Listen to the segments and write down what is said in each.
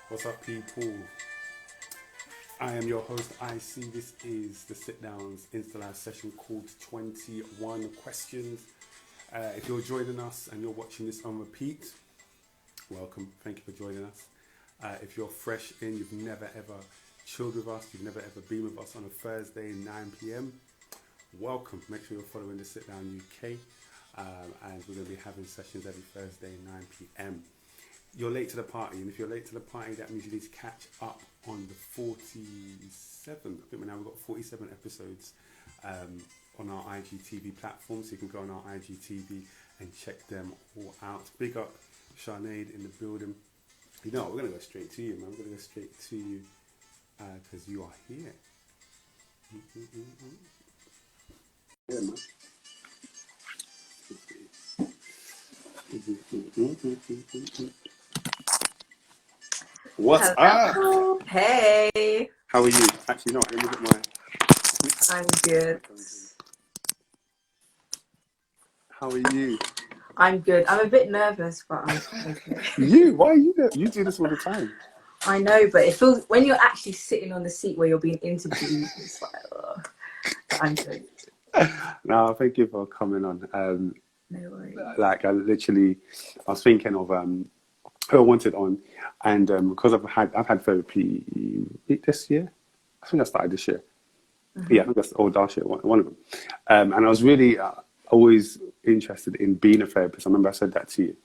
What's up, people? I am your host, IC. This is the SITDOWN's INSTALIVE session called 21 Questions. If you're joining us and you're watching this on repeat, welcome. Thank you for joining us. If you're fresh in, you've never ever chilled with us, you've never ever been with us on a Thursday, 9 p.m, welcome. Make sure you're following the SITDOWN UK. And we're going to be having sessions every Thursday, 9 p.m. You're late to the party, and if you're late to the party, that means you need to catch up on the 47. I think we've got 47 episodes on our IGTV platform, so you can go on our IGTV and check them all out. Big up Sharnade in the building. You know what, we're going to go straight to you, man. We're going to go straight to you because you are here. Yeah, man. What's Hello. up? Hey. How are you? Actually, no, let me get my... I'm good. How are you? I'm good. I'm a bit nervous, but I'm okay. You? Why are you there? You do this all the time. I know, but it feels when you're actually sitting on the seat where you're being interviewed, it's like, oh, I'm good. No, thank you for coming on. No worries. Like, I was thinking of who I wanted on, and because I've had therapy this year. I think I started this year. Mm-hmm. Yeah, I think that's last year, one of them. And I was really always interested in being a therapist. I remember I said that to you.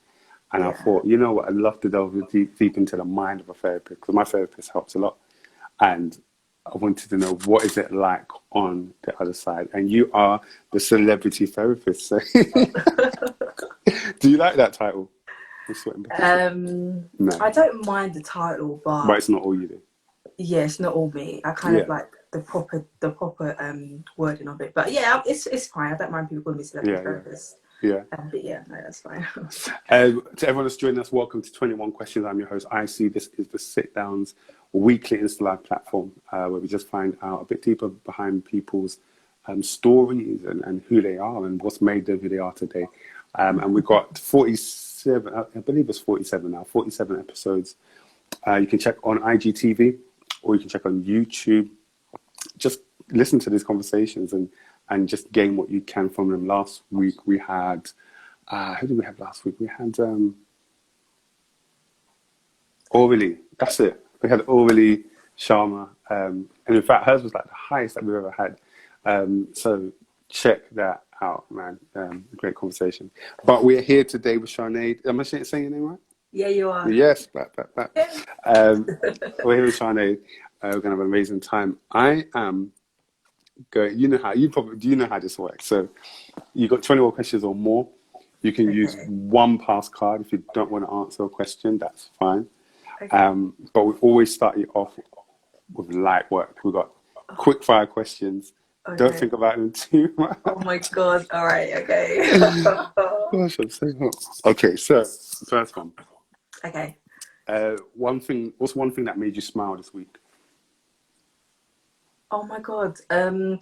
And I thought, you know what, I'd love to delve deep into the mind of a therapist, because my therapist helps a lot. And I wanted to know, what is it like on the other side? And you are the celebrity therapist. So do you like that title? No. I don't mind the title, but it's not all you do. Yeah, it's not all me. I kind of like the proper wording of it. But yeah, it's fine. I don't mind people calling me celebrity therapist. Yeah. But yeah, no, that's fine. To everyone that's joining us, welcome to 21 Questions. I'm your host, IC. This is the SITDOWN's weekly INSTALIVE platform, where we just find out a bit deeper behind people's stories and who they are and what's made them who they are today. And we've got 47, I believe it's 47 now, 47 episodes. You can check on IGTV or you can check on YouTube. Just listen to these conversations and just gain what you can from them. Last week we had, who did we have last week? We had Aurelie, that's it. We had Aurelie Sharma. And in fact, hers was like the highest that we've ever had. So check that out, man. Great conversation. But we're here today with Sharnade. Am I saying your name right? Yeah, you are. Yes, back. We're here with Sharnade. We're going to have an amazing time. I am going, do you know how this works? So you've got 21 questions or more. You can use one pass card. If you don't want to answer a question, that's fine. But we always start you off with light work. We've got quick fire questions. Okay. Don't think about them too much. Oh my God. All right. Okay. Gosh, I'm so hot. Okay, so first one. Okay. What's one thing that made you smile this week? Oh my God. I'm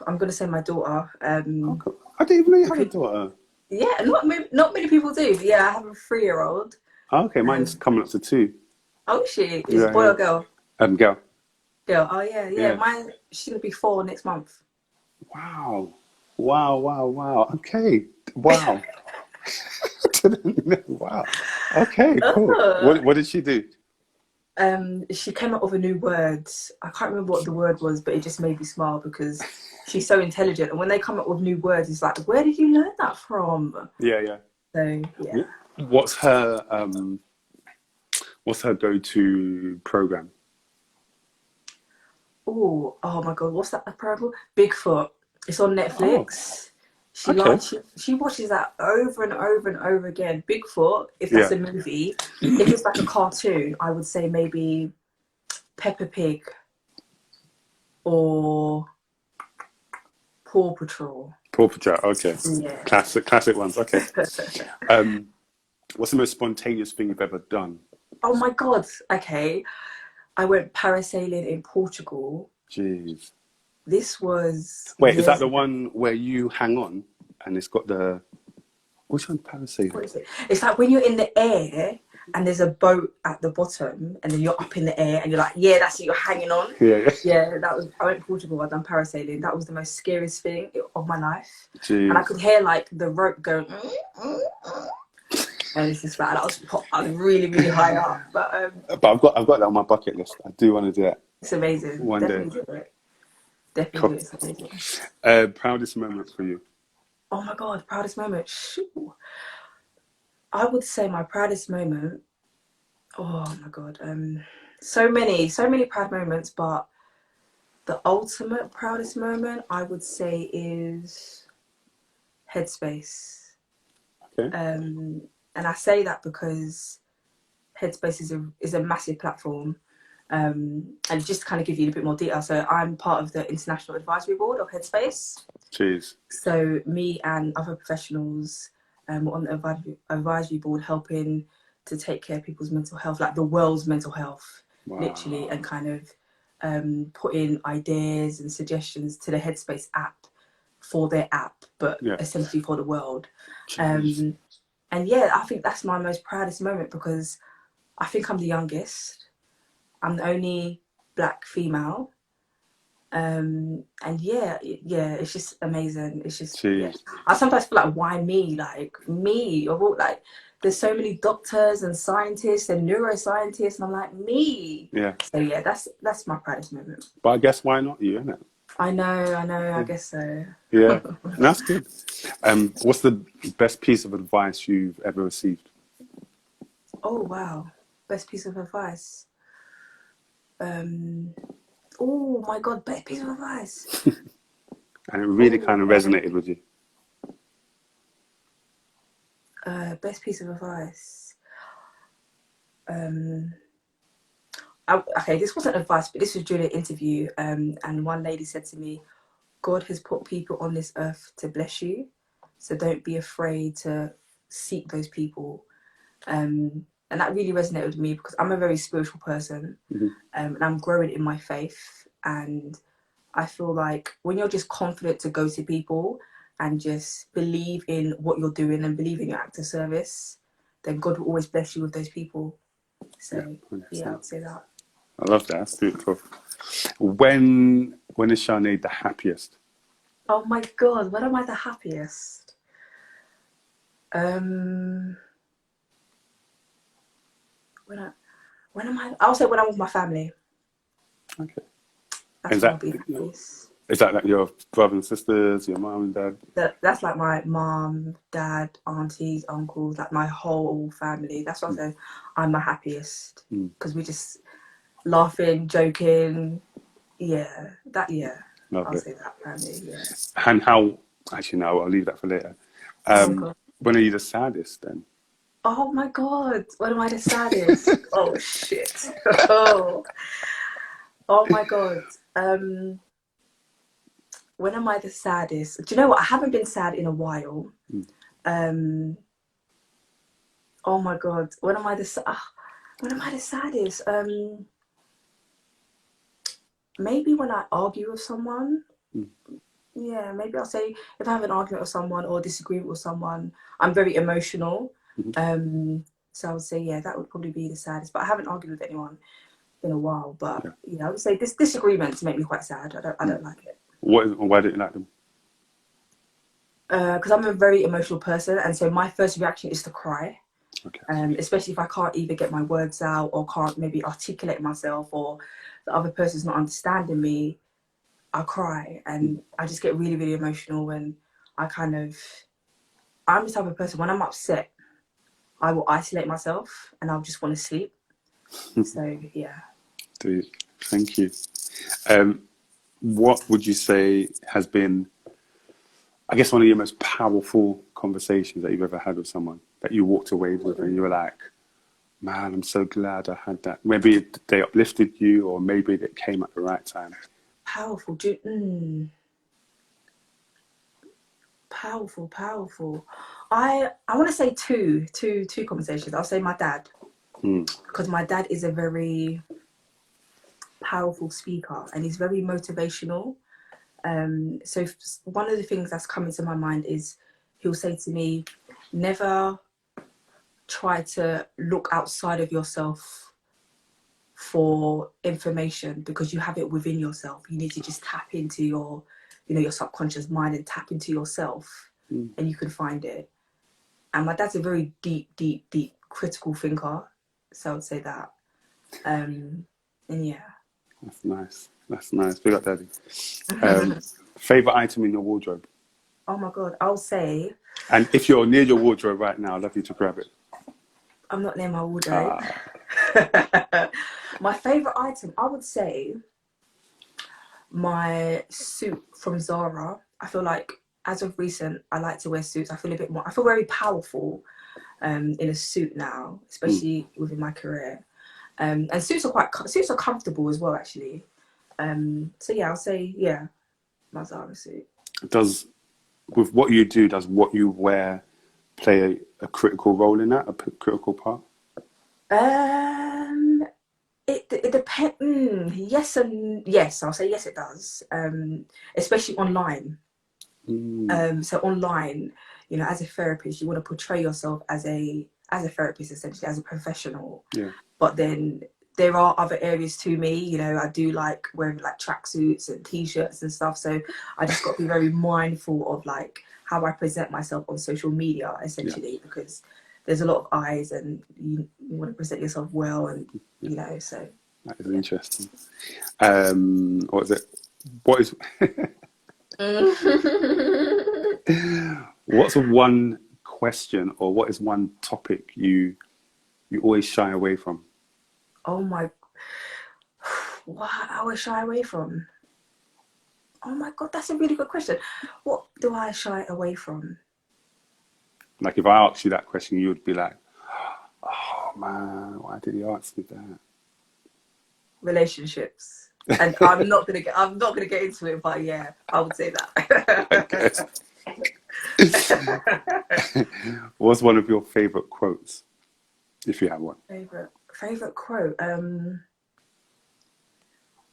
gonna say my daughter. I didn't even know you had a daughter. Yeah, not many people do. But yeah, I have a 3-year-old. Okay, mine's coming up to 2. Oh, she is boy or girl? Girl. Girl. Oh yeah. Mine, she's gonna be 4 next month. Wow. Okay. Wow. Wow. Okay, cool. What did she do? She came up with a new word. I can't remember what the word was, but it just made me smile because she's so intelligent. And when they come up with new words, it's like, where did you learn that from? Yeah. So yeah. What's her go-to program? Oh my God, what's that program? Bigfoot. It's on Netflix. She watches that over and over and over again. Bigfoot, if that's a movie. If it's like a cartoon, I would say maybe Peppa Pig or Paw Patrol. Paw Patrol, okay. Yeah. Classic ones, okay. What's the most spontaneous thing you've ever done? Oh my God, okay. I went parasailing in Portugal. Jeez. This was... Wait, is that the one where you hang on and it's got the... Which one's parasailing? What is it? It's like when you're in the air and there's a boat at the bottom, and then you're up in the air, and you're like, yeah, that's it, you're hanging on. Yeah, that was, I went to Portugal, I'd done parasailing. That was the most scariest thing of my life. Jeez. And I could hear like the rope going, and it's just like, I was really, really high up. But I've got that on my bucket list. I do want to do it. It's amazing. One Definitely day. do it. Definitely do it. It's amazing. Proudest moment for you? Oh my God, proudest moment. Shoo. I would say my proudest moment. Oh my God. So many proud moments, but the ultimate proudest moment I would say is Headspace. Okay. And I say that because Headspace is a massive platform. And just to kind of give you a bit more detail, so I'm part of the International Advisory Board of Headspace. Jeez. So me and other professionals were on the advisory board helping to take care of people's mental health, like the world's mental health, literally, and kind of put in ideas and suggestions to the Headspace app for their app, but essentially for the world. And yeah, I think that's my most proudest moment because I think I'm the youngest. I'm the only Black female. And yeah, it's just amazing. It's just, I sometimes feel like, why me? Like, me? Or like, there's so many doctors and scientists and neuroscientists, and I'm like, me? Yeah. So yeah, that's my proudest moment. But I guess why not you, isn't it? I know, I guess so. Yeah, that's good. What's the best piece of advice you've ever received? Oh, wow. Best piece of advice. Oh my God, best piece of advice. And it really kind of resonated with you. Best piece of advice. Okay, this wasn't advice, but this was during an interview. And one lady said to me, God has put people on this earth to bless you. So don't be afraid to seek those people. And that really resonated with me because I'm a very spiritual person, and I'm growing in my faith. And I feel like when you're just confident to go to people and just believe in what you're doing and believe in your act of service, then God will always bless you with those people. So yeah, I'd say that. I love that. That's beautiful. When is Sharnade the happiest? Oh my God, when am I the happiest? When am I? I'll say when I'm with my family. Okay. That's when I'll be happiest. Is that like your brothers and sisters, your mom and dad? That's like my mom, dad, aunties, uncles, like my whole family. That's what I say I'm my happiest because we're just laughing, joking. Yeah, I'll say that family. Yeah. And how? Actually, no, I'll leave that for later. When are you the saddest then? Oh my God, when am I the saddest? Oh shit. Oh my God. When am I the saddest? Do you know what? I haven't been sad in a while. Oh my God, when am I the saddest? Maybe when I argue with someone. Yeah, maybe I'll say if I have an argument with someone or disagreement with someone, I'm very emotional. So I would say, yeah, that would probably be the saddest. But I haven't argued with anyone in a while. But I would say disagreements make me quite sad. I don't like it. Why don't you like them? Because I'm a very emotional person, and so my first reaction is to cry. Okay. Especially if I can't either get my words out or can't maybe articulate myself, or the other person's not understanding me, I cry and I just get really, really emotional. And I'm the type of person, when I'm upset, I will isolate myself and I'll just want to sleep. So yeah. Dude, thank you. What would you say has been, I guess, one of your most powerful conversations that you've ever had with someone that you walked away with and you were like, man, I'm so glad I had that. Maybe they uplifted you, or maybe they came at the right time. Powerful. Powerful. I want to say two conversations. I'll say my dad, because my dad is a very powerful speaker and he's very motivational. So one of the things that's coming to my mind is he'll say to me, never try to look outside of yourself for information, because you have it within yourself. You need to just tap into your, you know, your subconscious mind and tap into yourself, and you can find it. And my dad's a very deep critical thinker, so I would say that. And yeah. That's nice. That's nice. Big up, Daddy. Favorite item in your wardrobe? Oh my God, I'll say. And if you're near your wardrobe right now, I'd love you to grab it. I'm not near my wardrobe. My favorite item, I would say, my suit from Zara. I feel like, as of recent, I like to wear suits. I feel a bit more, I feel very powerful in a suit now, especially within my career. And suits are comfortable as well, actually. So yeah, I'll say, yeah, my Zara suit. With what you do, does what you wear play a critical role in that, a critical part? It depends. Yes and yes. I'll say yes, it does. Especially online. So online, you know, as a therapist, you want to portray yourself as a therapist, essentially, as a professional. Yeah. But then there are other areas to me. You know, I do like wearing like tracksuits and t-shirts and stuff. So I just got to be very mindful of like how I present myself on social media, essentially, because there's a lot of eyes, and you want to present yourself well, and you know. So that is interesting. What is it? What is? What's one question, or what is one topic you always shy away from? Oh my, what I always shy away from? Oh my God, that's a really good question. What do I shy away from? Like, if I asked you that question, you would be like, oh man, why did he ask me that? Relationships. And I'm not gonna get into it, but yeah, I would say that. What's one of your favorite quotes, if you have one? Favorite quote?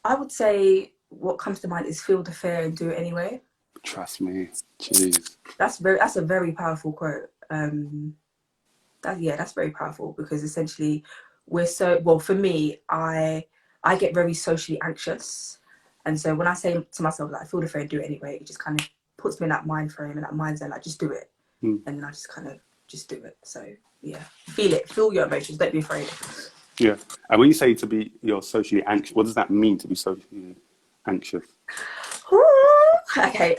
I would say what comes to mind is "Feel the fear and do it anyway." Trust me, jeez. That's a very powerful quote. That's very powerful, because essentially for me, I get very socially anxious, and so when I say to myself like "Feel the fear and do it anyway," it just kind of puts me in that mind frame and that mindset, like just do it, and then I just kind of just do it. So yeah, feel your emotions, don't be afraid. Yeah. And when you say you're socially anxious, what does that mean, to be socially anxious? Okay,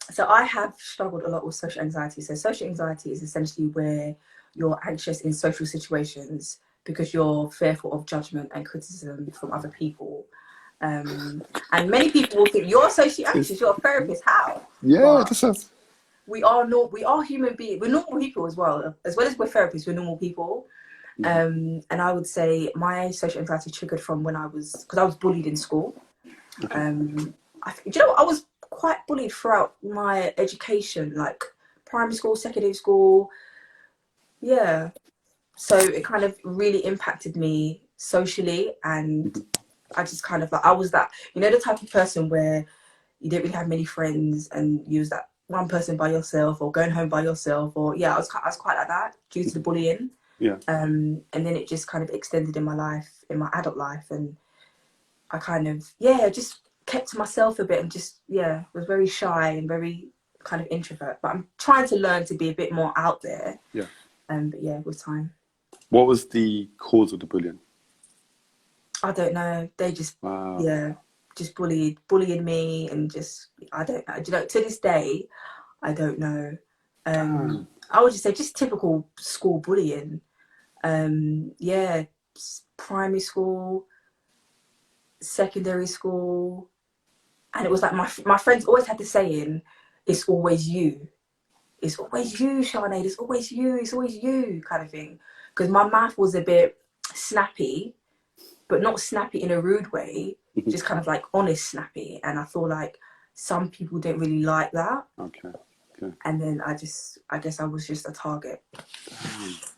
so I have struggled a lot with social anxiety. So social anxiety is essentially where you're anxious in social situations because you're fearful of judgment and criticism from other people. And many people will think, you're socially anxious, you're a therapist, how? Yeah, this is... We are human beings. We're normal people as well as we're therapists, we're normal people. And I would say my social anxiety triggered from because I was bullied in school. Do you know what? I was quite bullied throughout my education, like primary school, secondary school. Yeah. So it kind of really impacted me socially, and I just kind of like, I was that, you know, the type of person where you didn't really have many friends and you was that one person by yourself, or going home by yourself, or I was quite like that due to the bullying. Yeah. And then it just kind of extended in my life, in my adult life, and I kind of just kept to myself a bit, and just was very shy and very kind of introvert. But I'm trying to learn to be a bit more out there. Yeah. But yeah, with time. What was the cause of the bullying? I don't know. They just just bullying me, and just I don't know. You know, to this day, I don't know. I would just say just typical school bullying. Primary school, secondary school, and it was like my friends always had the saying, "It's always you. It's always you, Sharnade. It's always you. It's always you," kind of thing. Because my mouth was a bit snappy, but not snappy in a rude way, just kind of like honest snappy. And I feel like some people don't really like that. Okay. And then I guess I was just a target.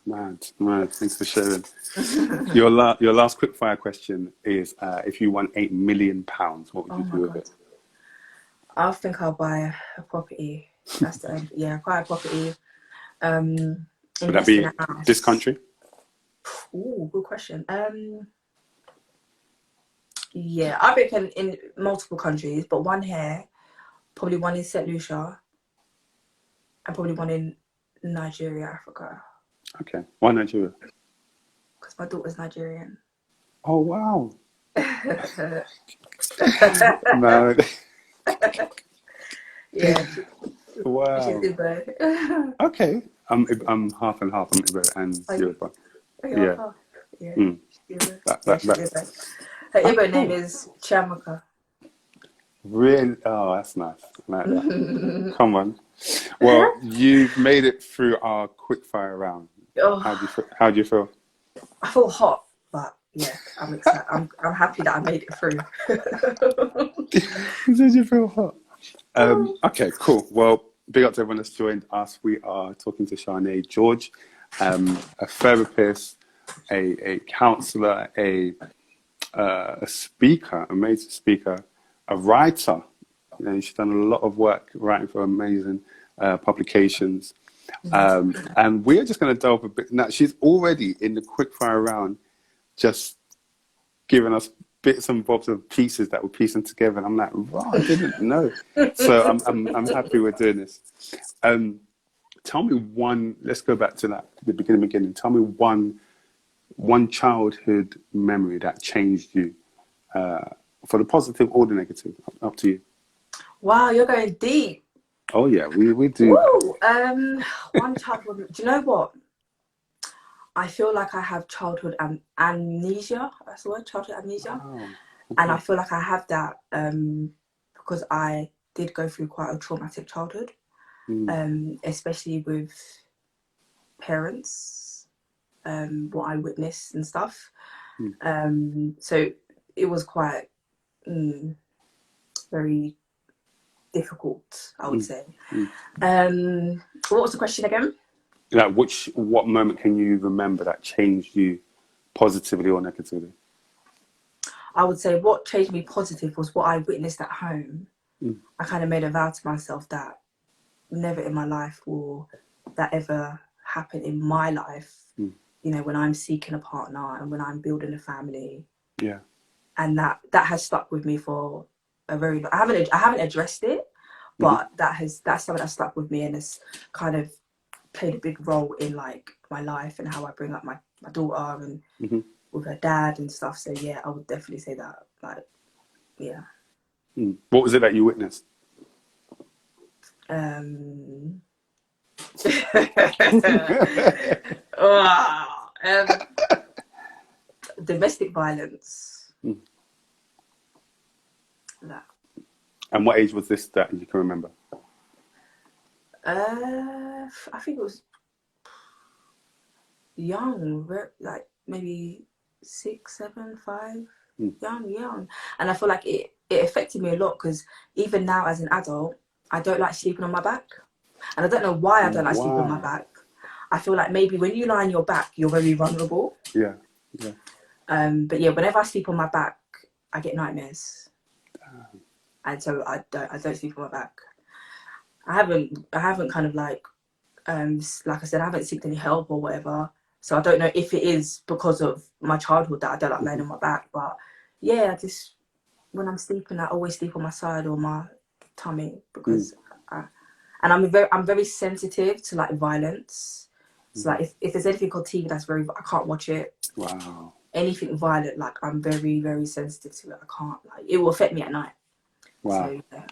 Mad. Thanks for sharing. Your last quickfire question is: if you won £8 million, what would you do with it? I think I'll buy a property. That's quite a property. Would that be in a house. this country? Ooh, good question. Yeah, I reckon in multiple countries, but one here, probably one in St. Lucia, and probably one in Nigeria, Africa. Okay. Why Nigeria? Because my daughter's Nigerian. Oh, wow. No. Yeah. Wow. She's Igbo. Okay. I'm half and half. I'm Igbo and Yoruba. Yeah. Half? Yeah. Mm. She's Igbo. She's Igbo. Her Igbo cool. name is Chiamaka. Really? Oh, that's nice. I like that. Come on. Well, you've made it through our quickfire round. Oh. How do you feel? I feel hot, but yeah, I'm excited. I'm happy that I made it through. Did you feel hot? Okay, cool. Well, big up to everyone that's joined us. We are talking to Sharnade George, a therapist, a counsellor, a speaker, amazing speaker, a writer. You know, she's done a lot of work writing for amazing publications. And we're just going to delve a bit. Now, she's already in the quickfire round, just giving us bits and bobs of pieces that we're piecing together. And I'm like, wow, I didn't know. So I'm happy we're doing this. Tell me one, let's go back to that, the beginning. Tell me one childhood memory that changed you, for the positive or the negative. Up to you. Wow, you're going deep. Oh yeah, we do. Woo! One childhood. Do you know what? I feel like I have childhood amnesia. That's the word, childhood amnesia. Wow. Okay. And I feel like I have that because I did go through quite a traumatic childhood, especially with parents, what I witnessed and stuff. So it was quite very difficult, I would say. What was the question again? Like, what moment can you remember that changed you positively or negatively? I would say what changed me positive was what I witnessed at home. I kind of made a vow to myself that never in my life will that ever happen in my life. You know, when I'm seeking a partner and when I'm building a family. Yeah. And that has stuck with me for a very long. I haven't addressed it, but that's something that stuck with me and has kind of played a big role in like my life and how I bring up my daughter and with her dad and stuff. So yeah, I would definitely say that. Like, yeah. What was it that you witnessed? Domestic violence. That. And what age was this that you can remember? I think it was young, like maybe 6, 7, 5. Young. And I feel like it affected me a lot because even now as an adult, I don't like sleeping on my back. And I don't know why I don't like sleeping on my back. I feel like maybe when you lie on your back, you're very vulnerable. Yeah. But yeah, whenever I sleep on my back, I get nightmares. And so I don't sleep on my back. I haven't kind of like I said, I haven't sought any help or whatever. So I don't know if it is because of my childhood that I don't like laying on my back. But yeah, when I'm sleeping, I always sleep on my side or my tummy because I'm very sensitive to like violence. So like if there's anything on TV that's I can't watch it. Wow. Anything violent, like I'm very, very sensitive to it. I can't, like, it will affect me at night. Wow. So yeah,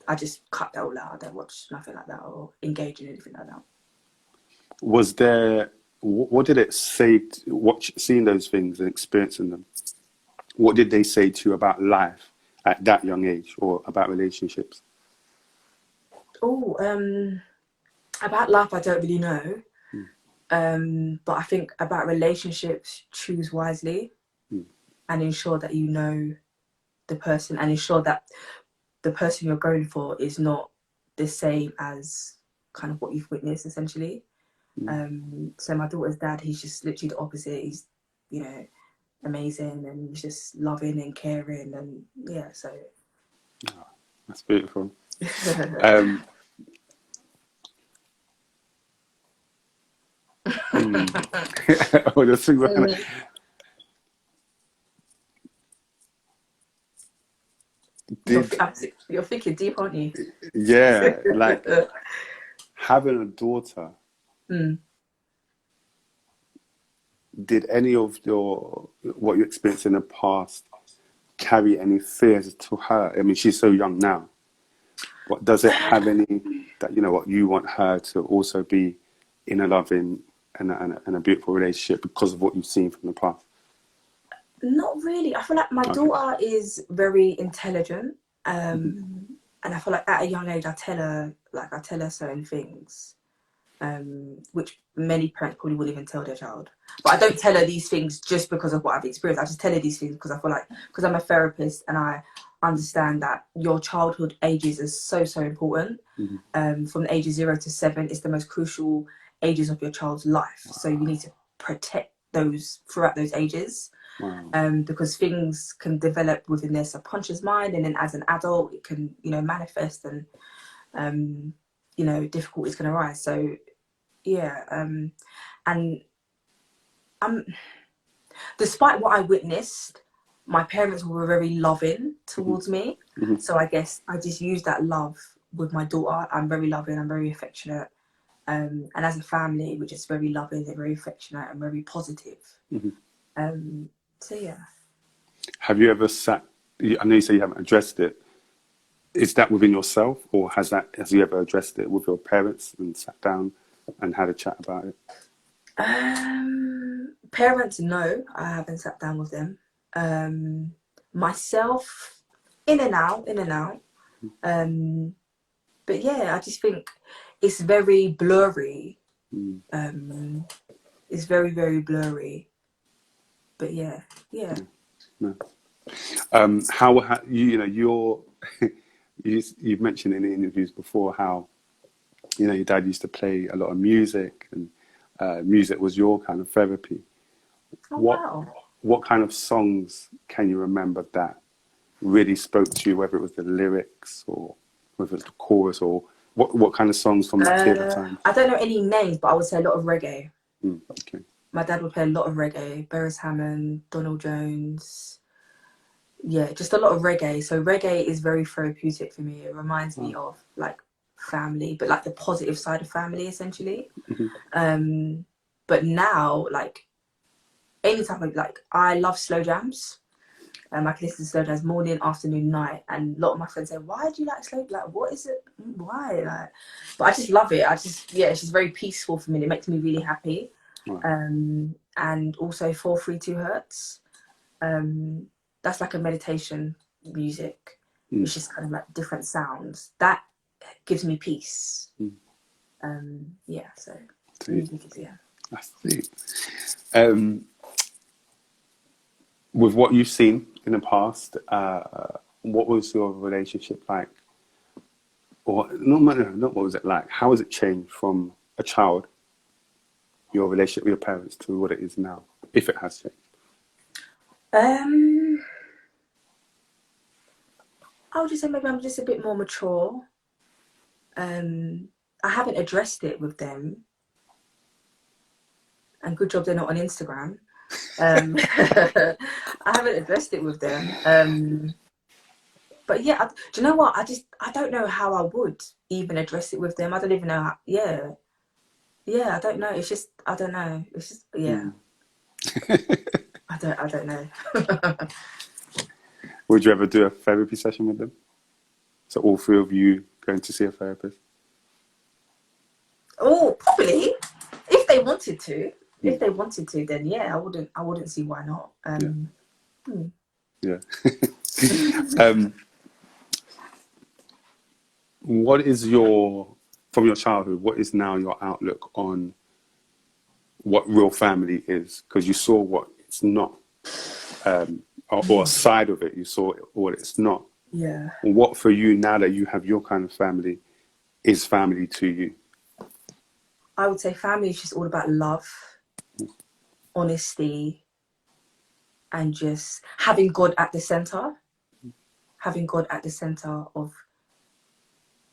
I just cut that all out. I don't watch nothing like that or engage in anything like that. Was there, what did it say, seeing those things and experiencing them, what did they say to you about life at that young age or about relationships? Oh, about life, I don't really know. But I think about relationships, choose wisely and ensure that you know the person and ensure that the person you're going for is not the same as kind of what you've witnessed, essentially. So my daughter's dad, he's just literally the opposite. He's, you know, amazing and he's just loving and caring and yeah, so. Oh, that's beautiful. All those things like that. You're thinking deep, aren't you? Yeah, like having a daughter. Did any of what you experienced in the past carry any fears to her? I mean, she's so young now. What does it have any that, you know, what you want her to also be in a loving and a beautiful relationship because of what you've seen from the past? Not really. I feel like my daughter is very intelligent, and I feel like at a young age I tell her certain things, which many parents probably wouldn't even tell their child. But I don't tell her these things just because of what I've experienced. I just tell her these things because I feel like, because I'm a therapist and I understand that your childhood ages is so important. From the age of 0 to 7 is the most crucial ages of your child's life. So you need to protect those throughout those ages. Because things can develop within their subconscious mind, and then as an adult it can, you know, manifest, and you know, difficulties can arise. So yeah, and despite what I witnessed, my parents were very loving towards me. So I guess I just use that love with my daughter. I'm very loving, I'm very affectionate, and as a family we're just very loving and very affectionate and very positive. So yeah. Have you ever sat, I know you say you haven't addressed it, is that within yourself, or has you ever addressed it with your parents and sat down and had a chat about it? Parents, no, I haven't sat down with them. Myself, in and out. But yeah, I just think it's very blurry. It's very, very blurry. But yeah. No. How you know you've mentioned in the interviews before how, you know, your dad used to play a lot of music, and music was your kind of therapy. Wow. What kind of songs can you remember that really spoke to you, whether it was the lyrics or whether it was the chorus, or what kind of songs from that period of time? I don't know any names, but I would say a lot of reggae. Okay. My dad would play a lot of reggae, Beres Hammond, Donald Jones. Yeah, just a lot of reggae. So reggae is very therapeutic for me. It reminds me of like family, but like the positive side of family, essentially. But now, like, anytime I love slow jams. I can listen to slow jams morning, afternoon, night, and a lot of my friends say, "Why do you like slow? Like, what is it? Why?" Like, but I just love it. It's just very peaceful for me. It makes me really happy. And also 432 Hertz. That's like a meditation music. It's just kind of like different sounds that gives me peace. Yeah, so music is, yeah. I see. With what you've seen in the past, what was your relationship like? Or not what was it like? How has it changed from a child, your relationship with your parents, to what it is now, if it has changed? I would just say maybe I'm just a bit more mature. I haven't addressed it with them, and good job they're not on Instagram. I haven't addressed it with them. But yeah, do you know what? I don't know how I would even address it with them. I don't even know how, yeah, I don't know. It's just, I don't know. It's just, yeah. I don't know. Would you ever do a therapy session with them? So all three of you going to see a therapist? Oh, probably. If they wanted to. If they wanted to, then yeah, I wouldn't see why not. Yeah. What is from your childhood, what is now your outlook on what real family is? Because you saw what it's not, or a side of it, you saw what it's not. Yeah. And what for you, now that you have your kind of family, is family to you? I would say family is just all about love, honesty, and just having God at the center. Having God at the center of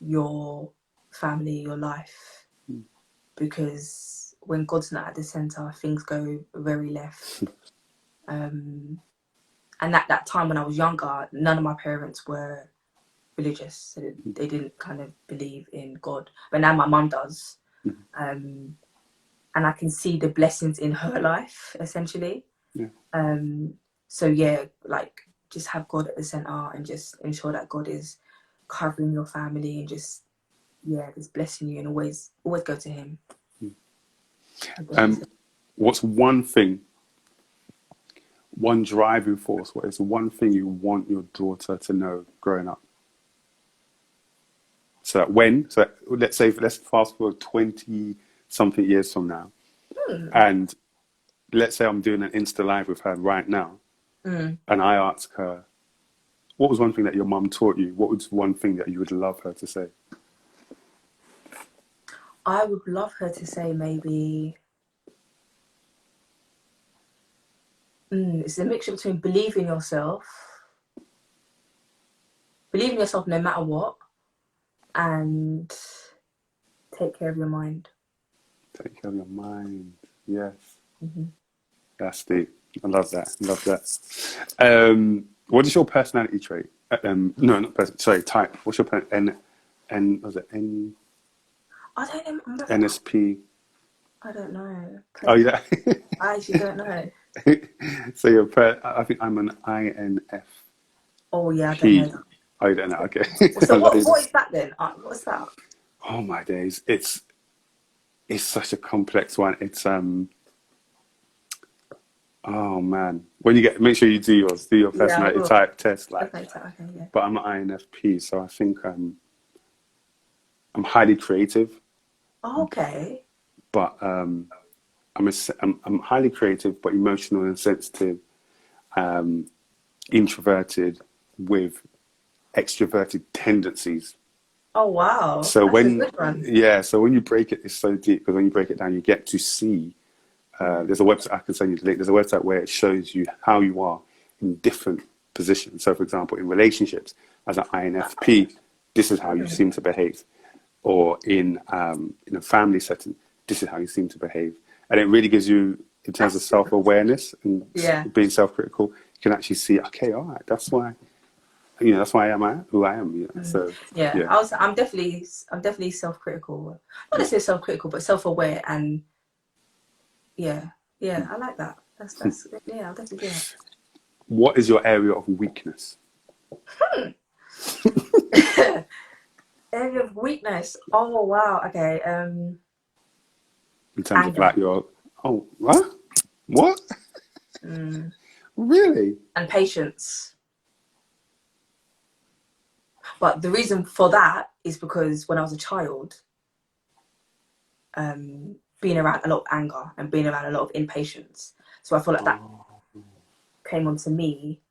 your family, your life. Because when God's not at the center, things go very left. And at that time when I was younger, none of my parents were religious, so they didn't kind of believe in God. But now my mum does, and I can see the blessings in her life, essentially. So yeah, like just have God at the center and just ensure that God is covering your family and just just blessing you, and always go to Him. What's one thing, one driving force? What is one thing you want your daughter to know growing up? So let's fast forward 20 something years from now, and let's say I'm doing an INSTALIVE with her right now, and I ask her, what was one thing that your mum taught you? What was one thing that you would love her to say? I would love her to say maybe, it's a mixture between believe in yourself no matter what, and take care of your mind. Take care of your mind, yes. That's deep. I love that. What is your personality trait? No, not person. Sorry, type. What's your was it N? I don't know. NSP. I don't know. Oh, yeah. I actually don't know. So I think I'm an INF. Oh yeah, I don't know that. Oh, you don't know? Okay. So what is that then? What's that? Oh my days! It's such a complex one. It's oh man, when you make sure you do your personality type test, like. Okay, yeah. But I'm an INFP, so I think I'm highly creative. Oh, okay. But I'm highly creative, but emotional and sensitive, introverted with extroverted tendencies. Oh wow! So that's a good one. So when you break it, it's so deep, because when you break it down, you get to see. There's a website I can send you the link. There's a website where it shows you how you are in different positions. So, for example, in relationships, as an INFP, this is how you seem to behave, or in a family setting, this is how you seem to behave, and it really gives you, in terms of self-awareness and being self-critical, you can actually see, okay, all right, that's why I am who I am. So I'm definitely self-critical. Not necessarily self-critical, but self-aware, and I like that. That's I'll definitely do that. What is your area of weakness? Area of weakness. Oh wow. Okay. In terms of like what? Really? And patience. But the reason for that is because when I was a child, being around a lot of anger and being around a lot of impatience, so I feel like that came onto me.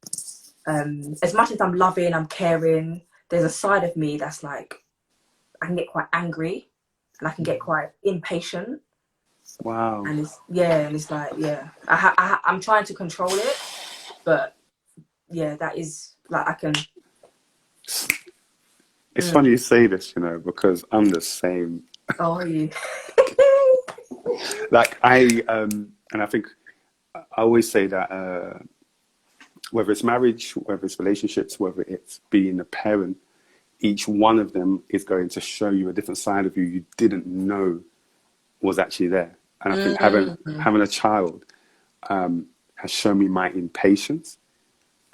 As much as I'm loving, I'm caring, there's a side of me that's like, I can get quite angry and I can get quite impatient. Wow. And it's like, I'm trying to control it, but that is like, I can. It's funny you say this, because I'm the same. Oh, are you? Like and I think I always say that whether it's marriage, whether it's relationships, whether it's being a parent, each one of them is going to show you a different side of you didn't know was actually there. And I think having a child has shown me my impatience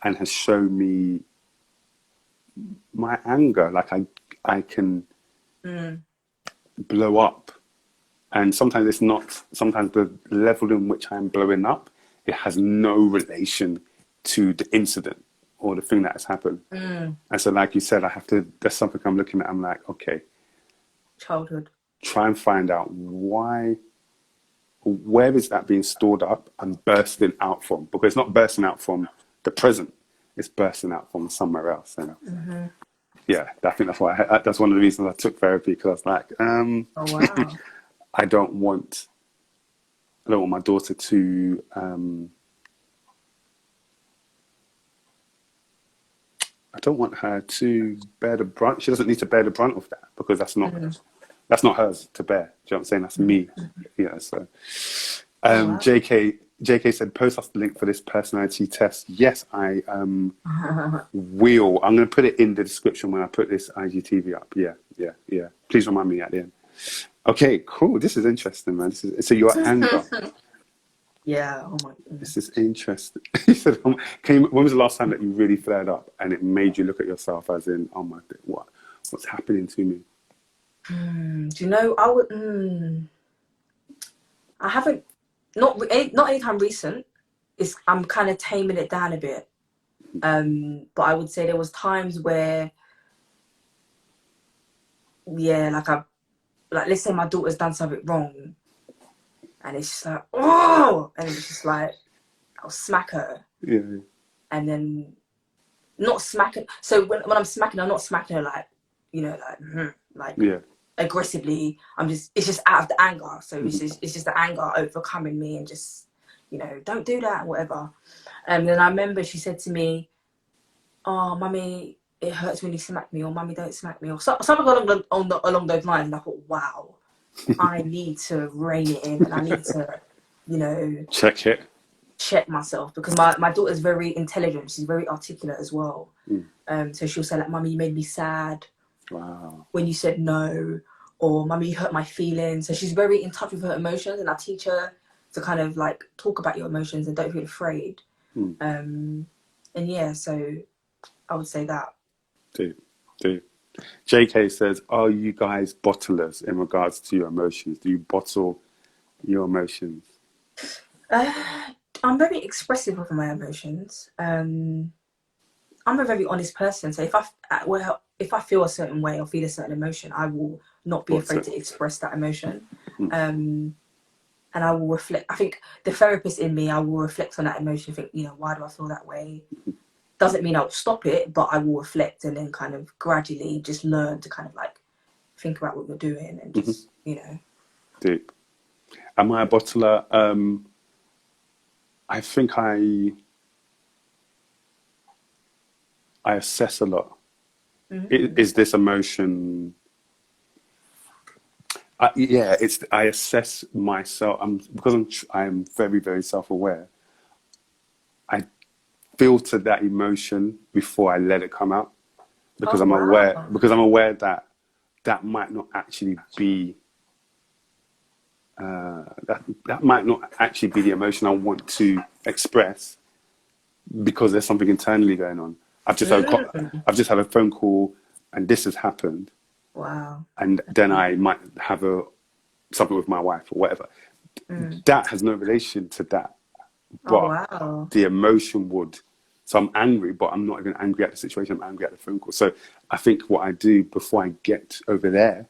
and has shown me my anger. Like I can blow up. And sometimes sometimes the level in which I'm blowing up, it has no relation to the incident or the thing that has happened. And so, like you said, there's something I'm looking at. I'm like, okay. Childhood. Try and find out where is that being stored up and bursting out from? Because it's not bursting out from the present, it's bursting out from somewhere else. And I think that's why that's one of the reasons I took therapy, because I was like, oh wow. I don't want my daughter to I don't want her to bear the brunt. She doesn't need to bear the brunt of that, because that's not That's not hers to bear. Do you know what I'm saying? That's me. Yeah. So, Wow. JK said, post us the link for this personality test. Yes, I will. I'm going to put it in the description when I put this IGTV up. Yeah. Please remind me at the end. Okay, cool. This is interesting, man. So your anger. Yeah. Oh my goodness. This is interesting. He said, when was the last time that you really flared up and it made you look at yourself as in, oh my, what's happening to me? Do you know, I haven't, not anytime recent. I'm kind of taming it down a bit. But I would say there was times where, yeah, like let's say my daughter's done something wrong, and it's just like, oh, and it's just like, I'll smack her. Yeah. And then not smacking. So when I'm smacking, I'm not smacking her like, you know, like Yeah. aggressively. It's just out of the anger. So it's just the anger overcoming me and just, you know, don't do that, whatever. And then I remember she said to me, oh, mummy, it hurts when you smack me, or mummy, don't smack me, or something along those lines. And I thought, wow, I need to rein it in, and I need to, you know, check myself, because my daughter's very intelligent. She's very articulate as well. So she'll say like, mummy, you made me sad. Wow. When you said no, or mummy, you hurt my feelings. So she's very in touch with her emotions, and I teach her to kind of like talk about your emotions and don't feel afraid. And yeah, so I would say that. Do. JK says, are you guys bottlers in regards to your emotions? Do you bottle your emotions? I'm very expressive of my emotions. I'm a very honest person. So if I feel a certain way or feel a certain emotion, I will not be afraid to express that emotion. And I will reflect. I think the therapist in me, I will reflect on that emotion, think, you know, why do I feel that way? Doesn't mean I'll stop it, but I will reflect and then kind of gradually just learn to kind of like think about what you're doing and just, you know. Deep. Am I a bottler? I think I assess a lot. Is this emotion? I assess myself. Because I'm very, very self-aware. I filter that emotion before I let it come out, because I'm aware that might not actually be that might not actually be the emotion I want to express, because there's something internally going on. I've just had a phone call and this has happened. Wow. And then I might have something with my wife or whatever. That has no relation to that. But the emotion would. So I'm angry, but I'm not even angry at the situation. I'm angry at the phone call. So I think what I do before I get over there,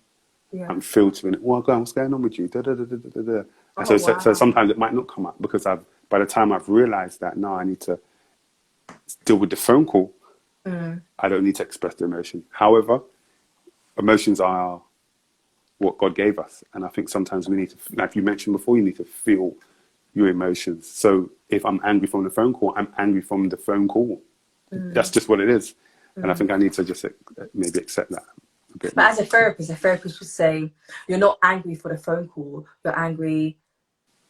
I'm filtering it. Well, what's going on with you? And so sometimes it might not come up, because by the time I've realized that, now I need to deal with the phone call. I don't need to express the emotion. However, emotions are what God gave us. And I think sometimes we need to, like you mentioned before, you need to feel your emotions. So if I'm angry from the phone call, I'm angry from the phone call. That's just what it is. And I think I need to just maybe accept that a bit. But as a therapist would say, you're not angry for the phone call. You're angry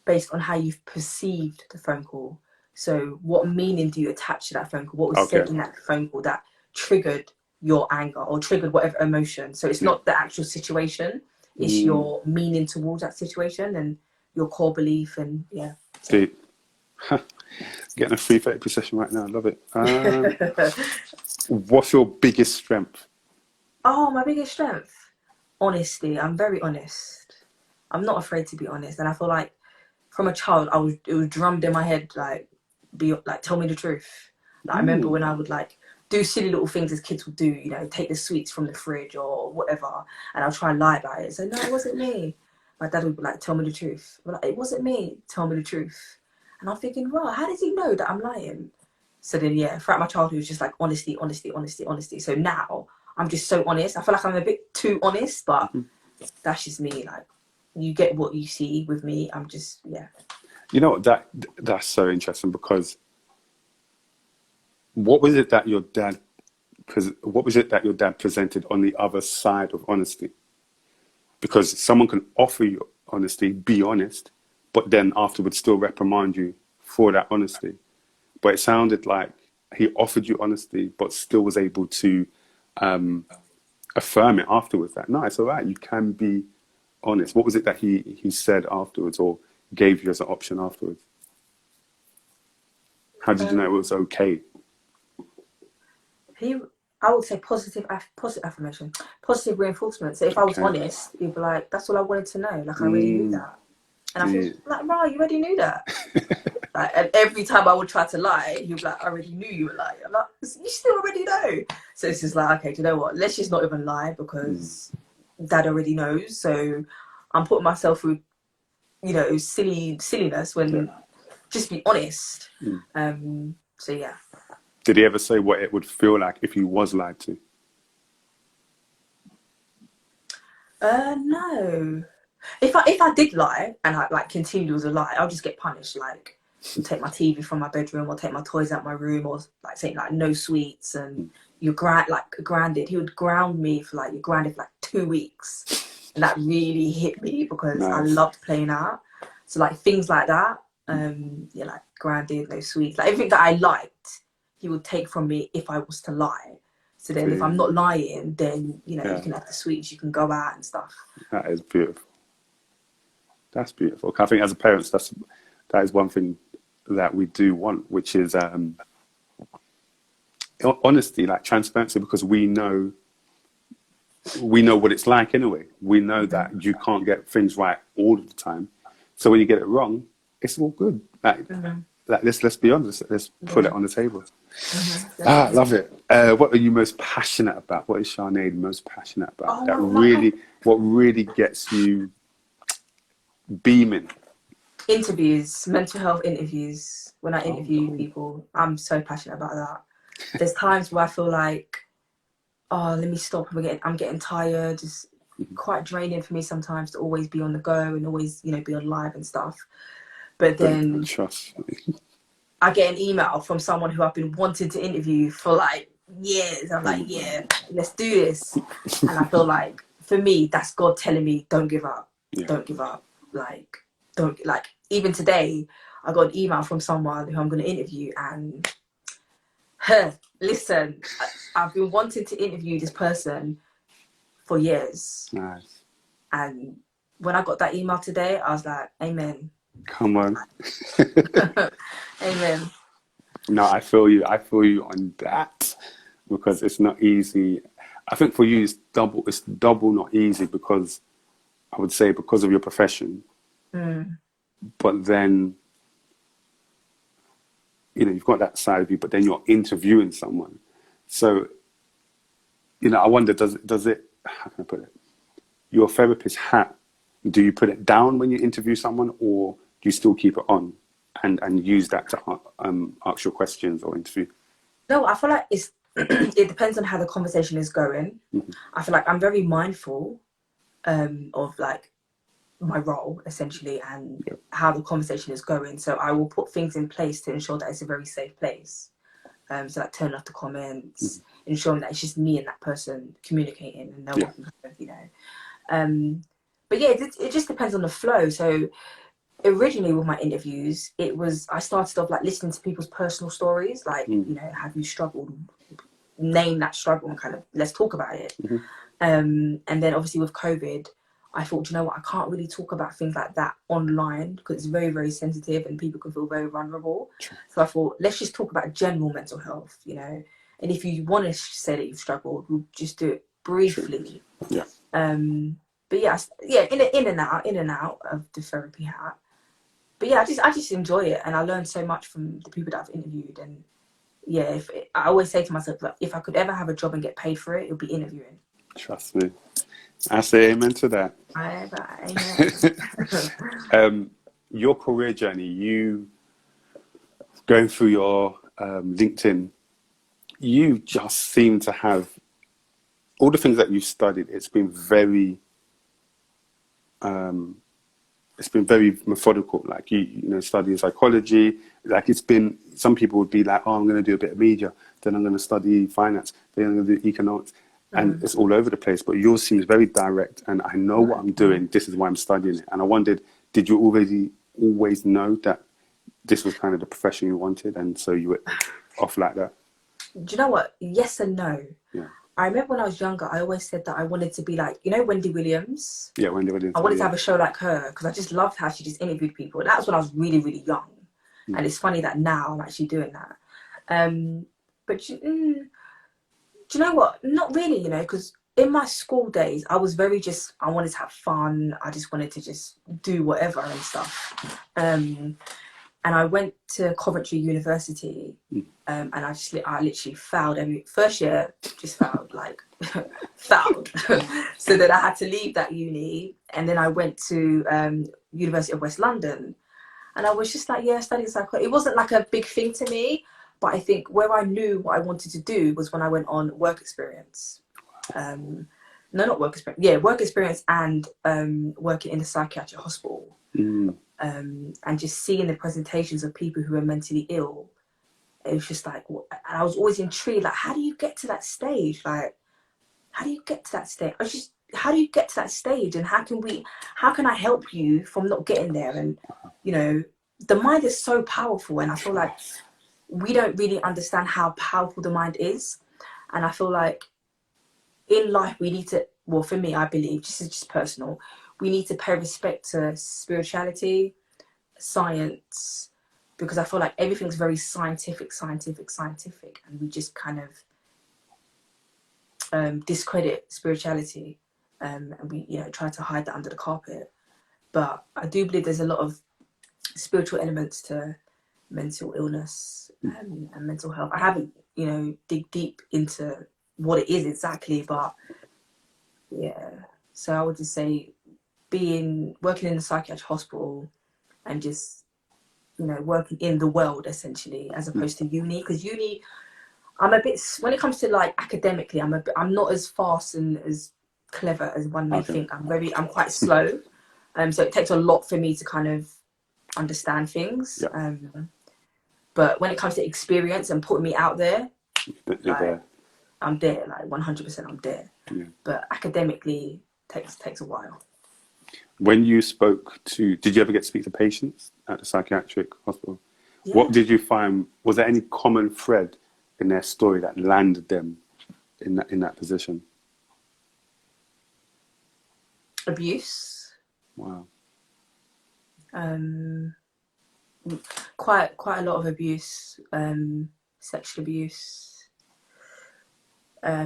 based on how you've perceived the phone call. So what meaning do you attach to that phone call? What was said in that phone call that triggered your anger or triggered whatever emotion? So it's not the actual situation. It's your meaning towards that situation and your core belief and Deep. Getting a free therapy session right now. I love it. What's your biggest strength? Oh, my biggest strength? Honesty. I'm very honest. I'm not afraid to be honest. And I feel like from a child, it was drummed in my head, like, tell me the truth. Like, I remember when I would like do silly little things as kids would do, you know, take the sweets from the fridge or whatever, and I'll try and lie about it. So no, it wasn't me. My dad would be like, tell me the truth. I'm like, it wasn't me. Tell me the truth. And I'm thinking, well, how does he know that I'm lying? So then, throughout my childhood, it was just like honesty. So now I'm just so honest. I feel like I'm a bit too honest, but that's just me. Like, you get what you see with me. I'm just, You know, that's so interesting, because what was it that your dad presented on the other side of honesty? because someone can offer you honesty, be honest, but then afterwards still reprimand you for that honesty. But it sounded like he offered you honesty, but still was able to affirm it afterwards. That, no, it's all right. You can be honest. What was it that he said afterwards, or gave you as an option afterwards? How did you know it was okay? I would say positive affirmation, positive reinforcement. So if I was honest, he'd be like, that's all I wanted to know. Like, I already knew that. And I feel like, right, you already knew that. Like, and every time I would try to lie, he'd be like, I already knew you were lying. I'm like, you still already know. So it's just like, okay, do you know what? Let's just not even lie, because Dad already knows. So I'm putting myself through, you know, silliness when just be honest. So yeah. Did he ever say what it would feel like if he was lied to? No. If I did lie and I like continued as a lie, I'll just get punished. Like, take my TV from my bedroom, or take my toys out my room, or like say like no sweets, and you're grounded. He would ground me for like, you're grounded for like 2 weeks, and that really hit me because I loved playing out. So like things like that, yeah, like grounded, no sweets, like everything that I liked, he would take from me if I was to lie. So then if I'm not lying, then, you know, you can have the sweets, you can go out and stuff. That is beautiful. That's beautiful. I think as a parents, that is one thing that we do want, which is honesty, like transparency, because we know what it's like anyway. We know that you can't get things right all of the time. So when you get it wrong, it's all good. Like let's be honest. Let's put it on the table. I love it. What are you most passionate about? What is Sharnade most passionate about? What really gets you beaming? Interviews, mental health interviews. When I interview people, I'm so passionate about that. There's times where I feel like, oh, let me stop. I'm getting tired. It's quite draining for me sometimes to always be on the go and always, you know, be on live and stuff. But then I get an email from someone who I've been wanting to interview for like years. I'm like, yeah, let's do this. And I feel like, for me, that's God telling me, don't give up. Don't give up. Like, even today, I got an email from someone who I'm going to interview, and listen, I've been wanting to interview this person for years. Nice. And when I got that email today, I was like, amen. Come on. Amen. No, I feel you on that, because it's not easy. I think for you, it's double not easy, because I would say because of your profession. But then, you know, you've got that side of you, but then you're interviewing someone. So, you know, I wonder, does it, how can I put it? Your therapist hat, do you put it down when you interview someone, or do you still keep it on and use that to ask your questions or interview? No, I feel like it depends on how the conversation is going. I feel like I'm very mindful of like my role essentially, and how the conversation is going. So I will put things in place to ensure that it's a very safe place. So like turning off the comments, ensuring that it's just me and that person communicating, and no one can kind of, you know. But yeah, it just depends on the flow. So originally with my interviews, I started off like listening to people's personal stories, like, you know, have you struggled? Name that struggle and kind of let's talk about it. And then obviously with COVID, I thought, you know what, I can't really talk about things like that online because it's very, very sensitive and people can feel very vulnerable. So I thought, let's just talk about general mental health, you know. And if you want to say that you've struggled, we'll just do it briefly. But yeah, in and out of the therapy hat. But yeah, I just enjoy it, and I learned so much from the people that I've interviewed. And yeah, I always say to myself, like, if I could ever have a job and get paid for it, it would be interviewing. Trust me. I say amen to that. Amen. Your career journey, you going through your LinkedIn, you just seem to have all the things that you've studied. It's been very methodical. Like you know, studying psychology. Like it's been. Some people would be like, "Oh, I'm going to do a bit of media, then I'm going to study finance, then I'm going to do economics." and it's all over the place. But yours seems very direct, and I know what I'm doing. This is why I'm studying it. And I wondered, did you always know that this was kind of the profession you wanted, and so you were off like that? Do you know what? Yes and no. Yeah. I remember when I was younger, I always said that I wanted to be like, you know, Wendy Williams? Yeah, Wendy Williams. I wanted to have a show like her because I just loved how she just interviewed people. And that was when I was really, really young. And it's funny that now I'm actually doing that. But do you know what? Not really, you know, because in my school days, I was very I wanted to have fun. I just wanted to just do whatever and stuff. And I went to Coventry University, and I literally failed first year, just failed, like failed. So then I had to leave that uni, and then I went to University of West London, and I was just like, yeah, studying psychology. It wasn't like a big thing to me, but I think where I knew what I wanted to do was when I went on work experience. No, not work experience. Yeah, work experience and working in a psychiatric hospital. And just seeing the presentations of people who are mentally ill, it was just like, I was always intrigued, like, how do you get to that stage? Like, how do you get to that stage? How do you get to that stage? And how can I help you from not getting there? And, you know, the mind is so powerful, and I feel like we don't really understand how powerful the mind is. And I feel like in life, we need to, well, for me, I believe, this is just personal, we need to pay respect to spirituality, science, because I feel like everything's very scientific, and we just kind of discredit spirituality, and we, you know, try to hide that under the carpet. But I do believe there's a lot of spiritual elements to mental illness and mental health. I haven't, you know, dig deep into what it is exactly, but yeah. So I would just say working in a psychiatric hospital and just, you know, working in the world essentially, as opposed to uni, because uni, I'm a bit, when it comes to like academically, I'm not as fast and as clever as one may think. I'm quite slow, so it takes a lot for me to kind of understand things. But when it comes to experience and putting me out there, like, I'm there, like 100%, I'm there. But academically, takes a while. When you spoke to, did you ever get to speak to patients at the psychiatric hospital? What did you find? Was there any common thread in their story that landed them in that position? Abuse. Wow. Quite a lot of abuse, sexual abuse. I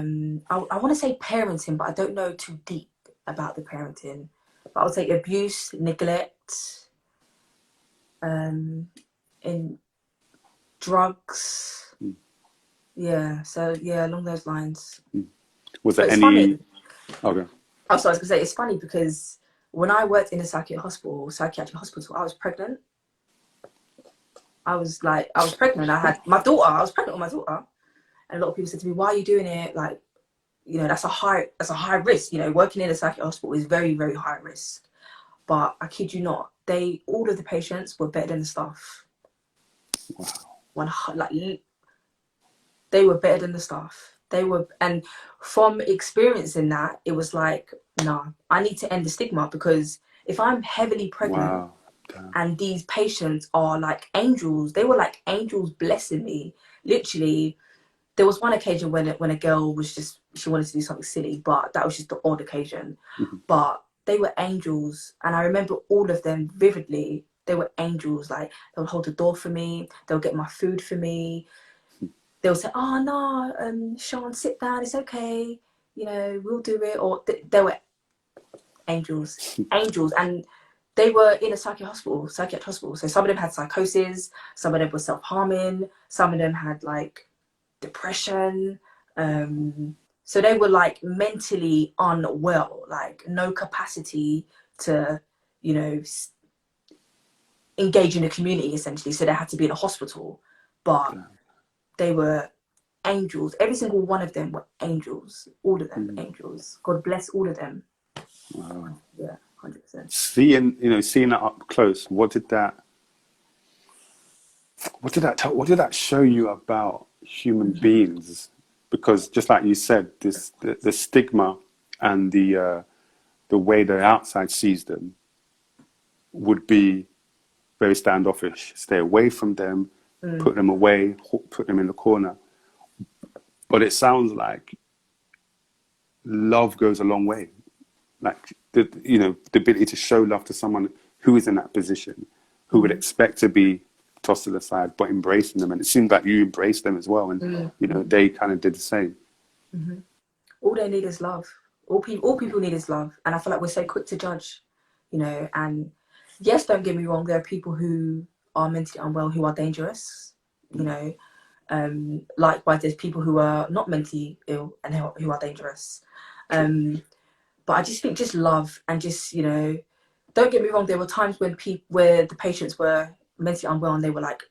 want to say parenting, but I don't know too deep about the parenting. But I would say abuse, neglect, in drugs. Yeah, so yeah, along those lines. Was there any? Funny. Okay. Oh, so I was gonna say it's funny because when I worked in a psychiatric hospital, I was pregnant. I was pregnant. I had my daughter. I was pregnant with my daughter, and a lot of people said to me, "Why are you doing it? Like, you know, that's a high risk. You know, working in a psychiatric hospital is very, very high risk." But I kid you not, all of the patients were better than the staff. Wow. They were better than the staff. And from experiencing that, it was like, nah, I need to end the stigma, because if I'm heavily pregnant and these patients are like angels, they were like angels blessing me. Literally, there was one occasion when a girl was she wanted to do something silly, but that was just the odd occasion. But they were angels, and I remember all of them vividly. They were angels. Like, they would hold the door for me. They'll get my food for me. They'll say, "Oh no, Sean, sit down. It's okay. You know, we'll do it." Or they were angels, and they were in a psychiatric hospital. So some of them had psychosis. Some of them were self-harming. Some of them had like depression. So they were like mentally unwell, like no capacity to, you know, engage in the community essentially. So they had to be in a hospital, but they were angels. Every single one of them were angels. All of them angels. God bless all of them. Wow. Yeah, 100%. Seeing that up close, what did that show you about human beings because just like you said, the stigma and the way the outside sees them would be very standoffish. Stay away from them, put them away, put them in the corner. But it sounds like love goes a long way. Like the ability to show love to someone who is in that position, who would expect to be tossed to the side, but embracing them. And it seems like you embraced them as well, and they kind of did the same. All they need is love. All people need is love, and I feel like we're so quick to judge, And yes, don't get me wrong, there are people who are mentally unwell who are dangerous, Likewise, there's people who are not mentally ill and who are dangerous. But I just think just love and just, don't get me wrong, there were times when where the patients were mentally unwell and they were like,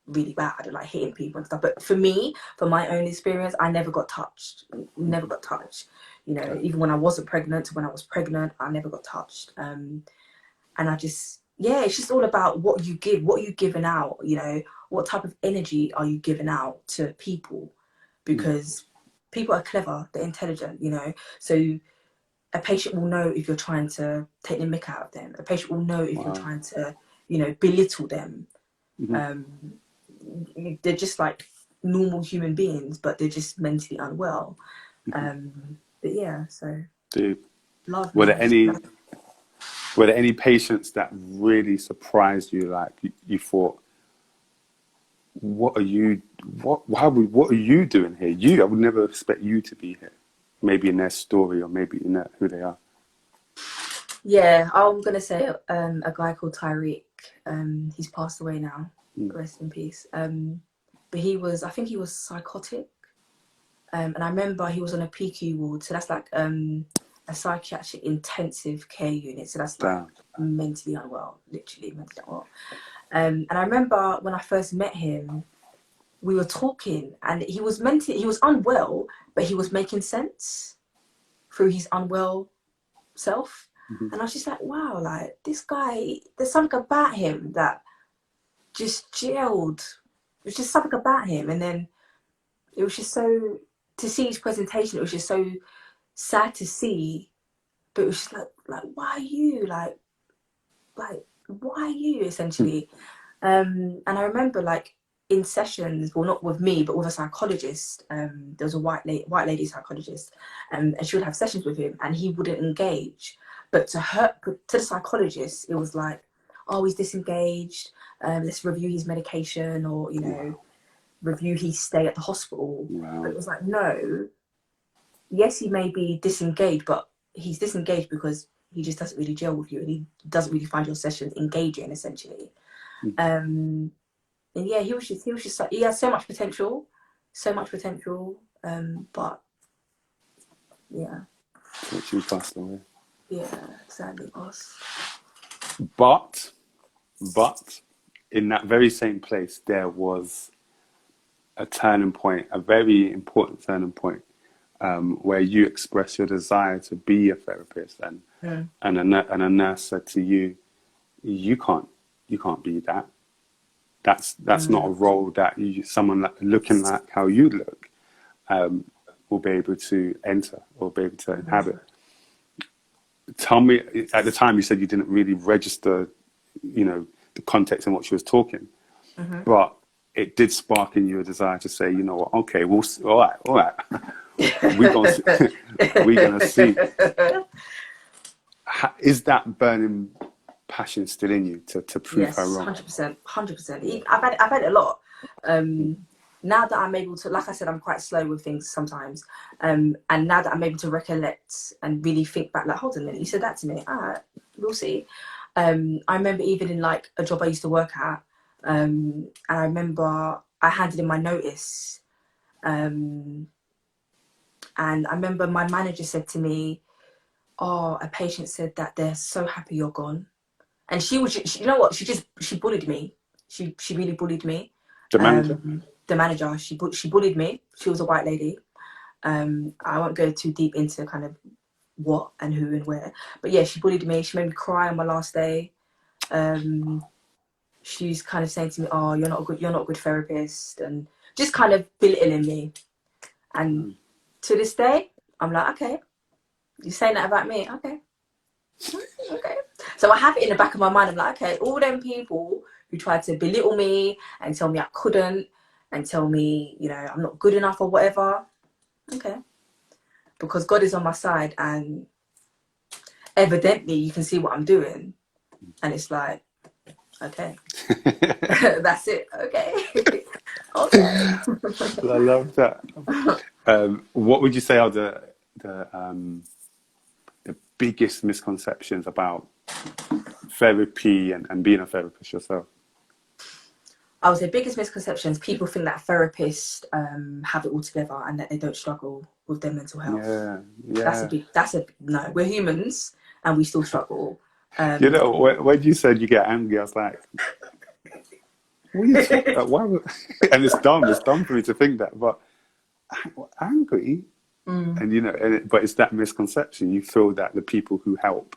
really bad and like hitting people and stuff. But for me, for my own experience, I never got touched. Never got touched. Even when I wasn't pregnant, when I was pregnant, I never got touched. And I just, it's just all about what you give, what you're giving out, what type of energy are you giving out to people? Because people are clever, they're intelligent, So a patient will know if you're trying to take the mick out of them. A patient will know if you're trying to, belittle them. They're just like normal human beings, but they're just mentally unwell. But yeah, so love. Were there any patients that really surprised you? Like you thought, what are you doing here? I would never expect you to be here. Maybe in their story, or maybe in who they are. Yeah, I'm gonna say a guy called Tyreek. He's passed away now. Rest in peace. But I think he was psychotic. And I remember he was on a PQ ward, so that's like a psychiatric intensive care unit. So that's like mentally unwell, literally mentally unwell. And I remember when I first met him, we were talking, and he was unwell, but he was making sense through his unwell self. And I was just like, wow, like this guy, there's something about him that just gelled. It was just something about him. And then it was just so, to see his presentation, it was just so sad to see, but it was just like why are you like why are you essentially? And I remember like in sessions, well, not with me, but with a psychologist, there was a white lady psychologist, and she would have sessions with him and he wouldn't engage. But to the psychologist, it was like, oh, he's disengaged, let's review his medication, or review his stay at the hospital. But it was like, no, yes, he may be disengaged, but he's disengaged because he just doesn't really gel with you, and he doesn't really find your sessions engaging, essentially. And yeah, he was just like, he had so much potential, but yeah. She passed away. Yeah, sadly passed. But in that very same place, there was a turning point, a very important turning point, where you expressed your desire to be a therapist, and a nurse said to you, you can't be that. That's not a role that someone looking like how you look will be able to enter or be able to inhabit. Tell me, at the time you said you didn't really register, the context in what she was talking, but it did spark in you a desire to say, you know what, okay, all right, we're gonna see. Is that burning passion still in you to prove her wrong? 100%. I've had it a lot. Now that I'm able to, like I said, I'm quite slow with things sometimes. And now that I'm able to recollect and really think back, like, hold on a minute, you said that to me. All right, we'll see. I remember even in like a job I used to work at, and I remember I handed in my notice. And I remember my manager said to me, oh, a patient said that they're so happy you're gone. And she you know what? She bullied me. She really bullied me. The manager? The manager, she bullied me. She was a white lady. I won't go too deep into kind of what and who and where. But yeah, she bullied me. She made me cry on my last day. She's kind of saying to me, oh, you're not a good therapist, and just kind of belittling me. And to this day, I'm like, okay, you saying that about me? Okay. Okay. So I have it in the back of my mind. I'm like, okay, all them people who tried to belittle me and tell me I couldn't and tell me, you know, I'm not good enough or whatever. Okay. Because God is on my side, and evidently you can see what I'm doing. And it's like, okay. That's it. Okay. Okay. I love that. What would you say are the biggest misconceptions about therapy and being a therapist yourself? I would say biggest misconceptions, people think that therapists have it all together and that they don't struggle with their mental health. That's a no. We're humans and we still struggle. You know, when you said you get angry, I was like, what are you talking about? Why would... And it's dumb for me to think that, but angry? And you know, but it's that misconception. You feel that the people who help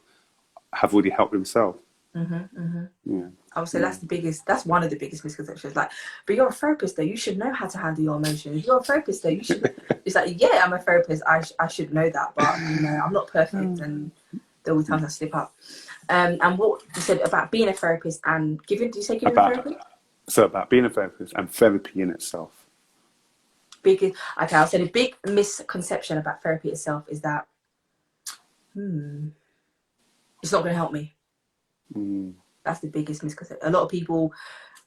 have already helped themselves. Yeah. I would say that's one of the biggest misconceptions. Like, but you're a therapist though, you should know how to handle your emotions. You're a therapist though, you should. It's like, yeah, I'm a therapist, I should know that, but you know, I'm not perfect, and there will be times I slip up. And what you said about being a therapist and giving, did you say giving therapy? So about being a therapist and therapy in itself. Okay, I'll say the big misconception about therapy itself is that it's not going to help me. That's the biggest misconception. A lot of people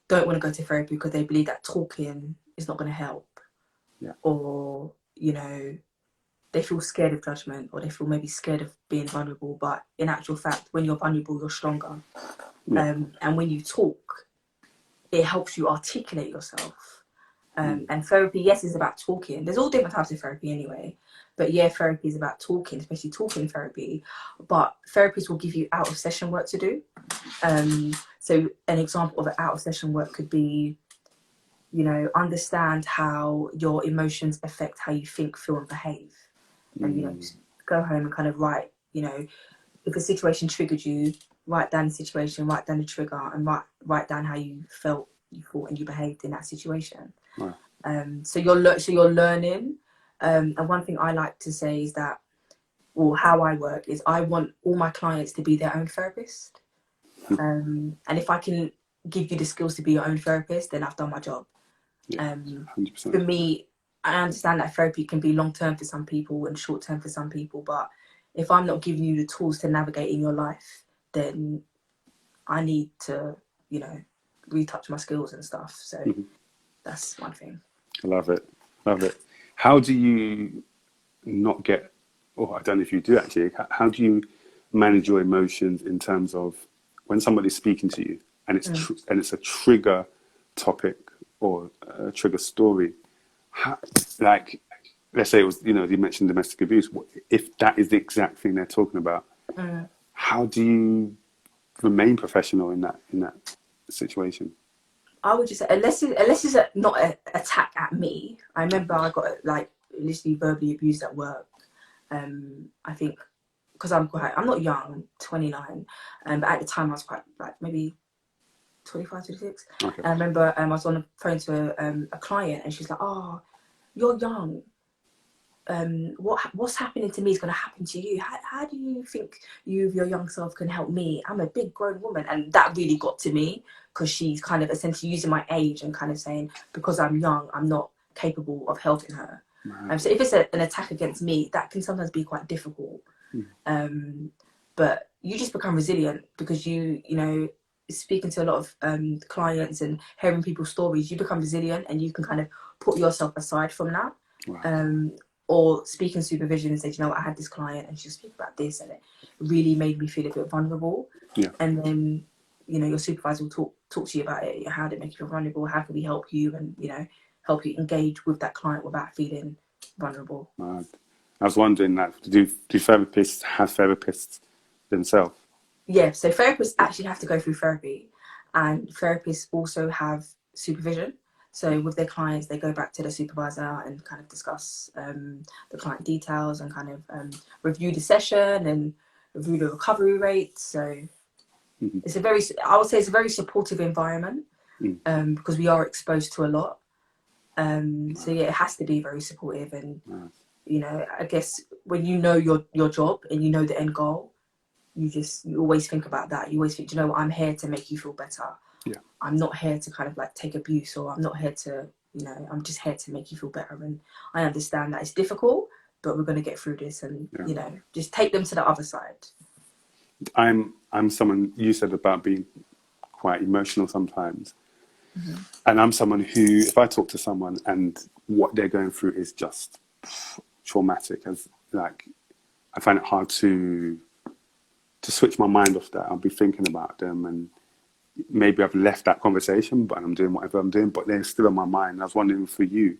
don't want to go to therapy because they believe that talking is not going to help. Yeah. Or, you know, they feel scared of judgment, or they feel maybe scared of being vulnerable. But in actual fact, when you're vulnerable, you're stronger. Yeah. And when you talk, it helps you articulate yourself. And therapy, yes, is about talking. There's all different types of therapy anyway. But yeah, therapy is about talking, especially talking therapy. But therapists will give you out of session work to do. So an example of an out of session work could be, you know, understand how your emotions affect how you think, feel, and behave. And, you know, just go home and kind of write, you know, if a situation triggered you, write down the situation, write down the trigger, and write down how you felt, you thought, and you behaved in that situation. Wow. So you're learning. And one thing I like to say is that, or how I work is, I want all my clients to be their own therapist. And if I can give you the skills to be your own therapist, then I've done my job. Yeah, 100%. For me, I understand that therapy can be long term for some people and short term for some people, but if I'm not giving you the tools to navigate in your life, then I need to, you know, retouch my skills and stuff. So that's one thing. I love it. How do you not get, or I don't know if you do actually, how do you manage your emotions in terms of when somebody's speaking to you and it's a trigger topic or a trigger story? Like, let's say it was, you know, you mentioned domestic abuse. If that is the exact thing they're talking about, how do you remain professional in that situation? I would just say, unless it's not an attack at me. I remember I got like literally verbally abused at work. I think because I'm not young, I'm 29, but at the time I was quite, like, maybe 25, 26. Okay. And I remember I was on the phone to a client, and she's like, "Oh, you're young. What's happening to me is going to happen to you. How do you think your young self can help me? I'm a big grown woman." And that really got to me, because she's kind of essentially using my age and kind of saying, because I'm young, I'm not capable of helping her. So if it's an attack against me, that can sometimes be quite difficult. But you just become resilient, because you know, speaking to a lot of clients and hearing people's stories, you become resilient and you can kind of put yourself aside from that. Wow. Or speak in supervision and say, you know what, I had this client and she'll speak about this, and it really made me feel a bit vulnerable. Yeah. And then, you know, your supervisor will talk to you about it. How did it make you feel vulnerable? How can we help you? And, you know, help you engage with that client without feeling vulnerable. Right. I was wondering, like, do therapists have therapists themselves? Yeah, so therapists actually have to go through therapy, and therapists also have supervision. So with their clients, they go back to the supervisor and kind of discuss the client details and kind of review the session and review the recovery rate. So it's I would say it's a very supportive environment, because we are exposed to a lot. So yeah, it has to be very supportive, and you know, I guess when you know your job and you know the end goal, you always think about that. You always think, you know what, I'm here to make you feel better. Yeah. I'm not here to kind of like take abuse, or I'm not here to, you know, I'm just here to make you feel better. And I understand that it's difficult, but we're going to get through this, and you know, just take them to the other side. I'm someone, you said about being quite emotional sometimes. And I'm someone who, if I talk to someone and what they're going through is just traumatic, as like, I find it hard to switch my mind off that. I'll be thinking about them, and maybe I've left that conversation, but I'm doing whatever I'm doing, but they're still on my mind. I was wondering for you,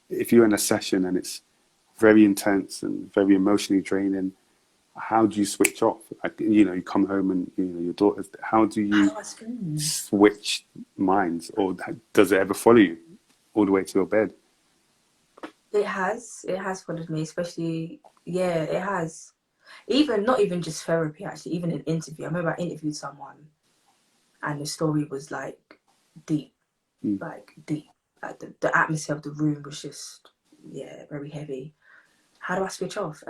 if you're in a session and it's very intense and very emotionally draining, how do you switch off? Like, you know, you come home and, you know, your daughter's, how do you switch minds, or does it ever follow you all the way to your bed? It has followed me, especially, yeah, it has. Not even just therapy, actually, even an interview. I remember I interviewed someone and the story was like deep, like deep. Like the atmosphere of the room was just, yeah, very heavy. How do I switch off?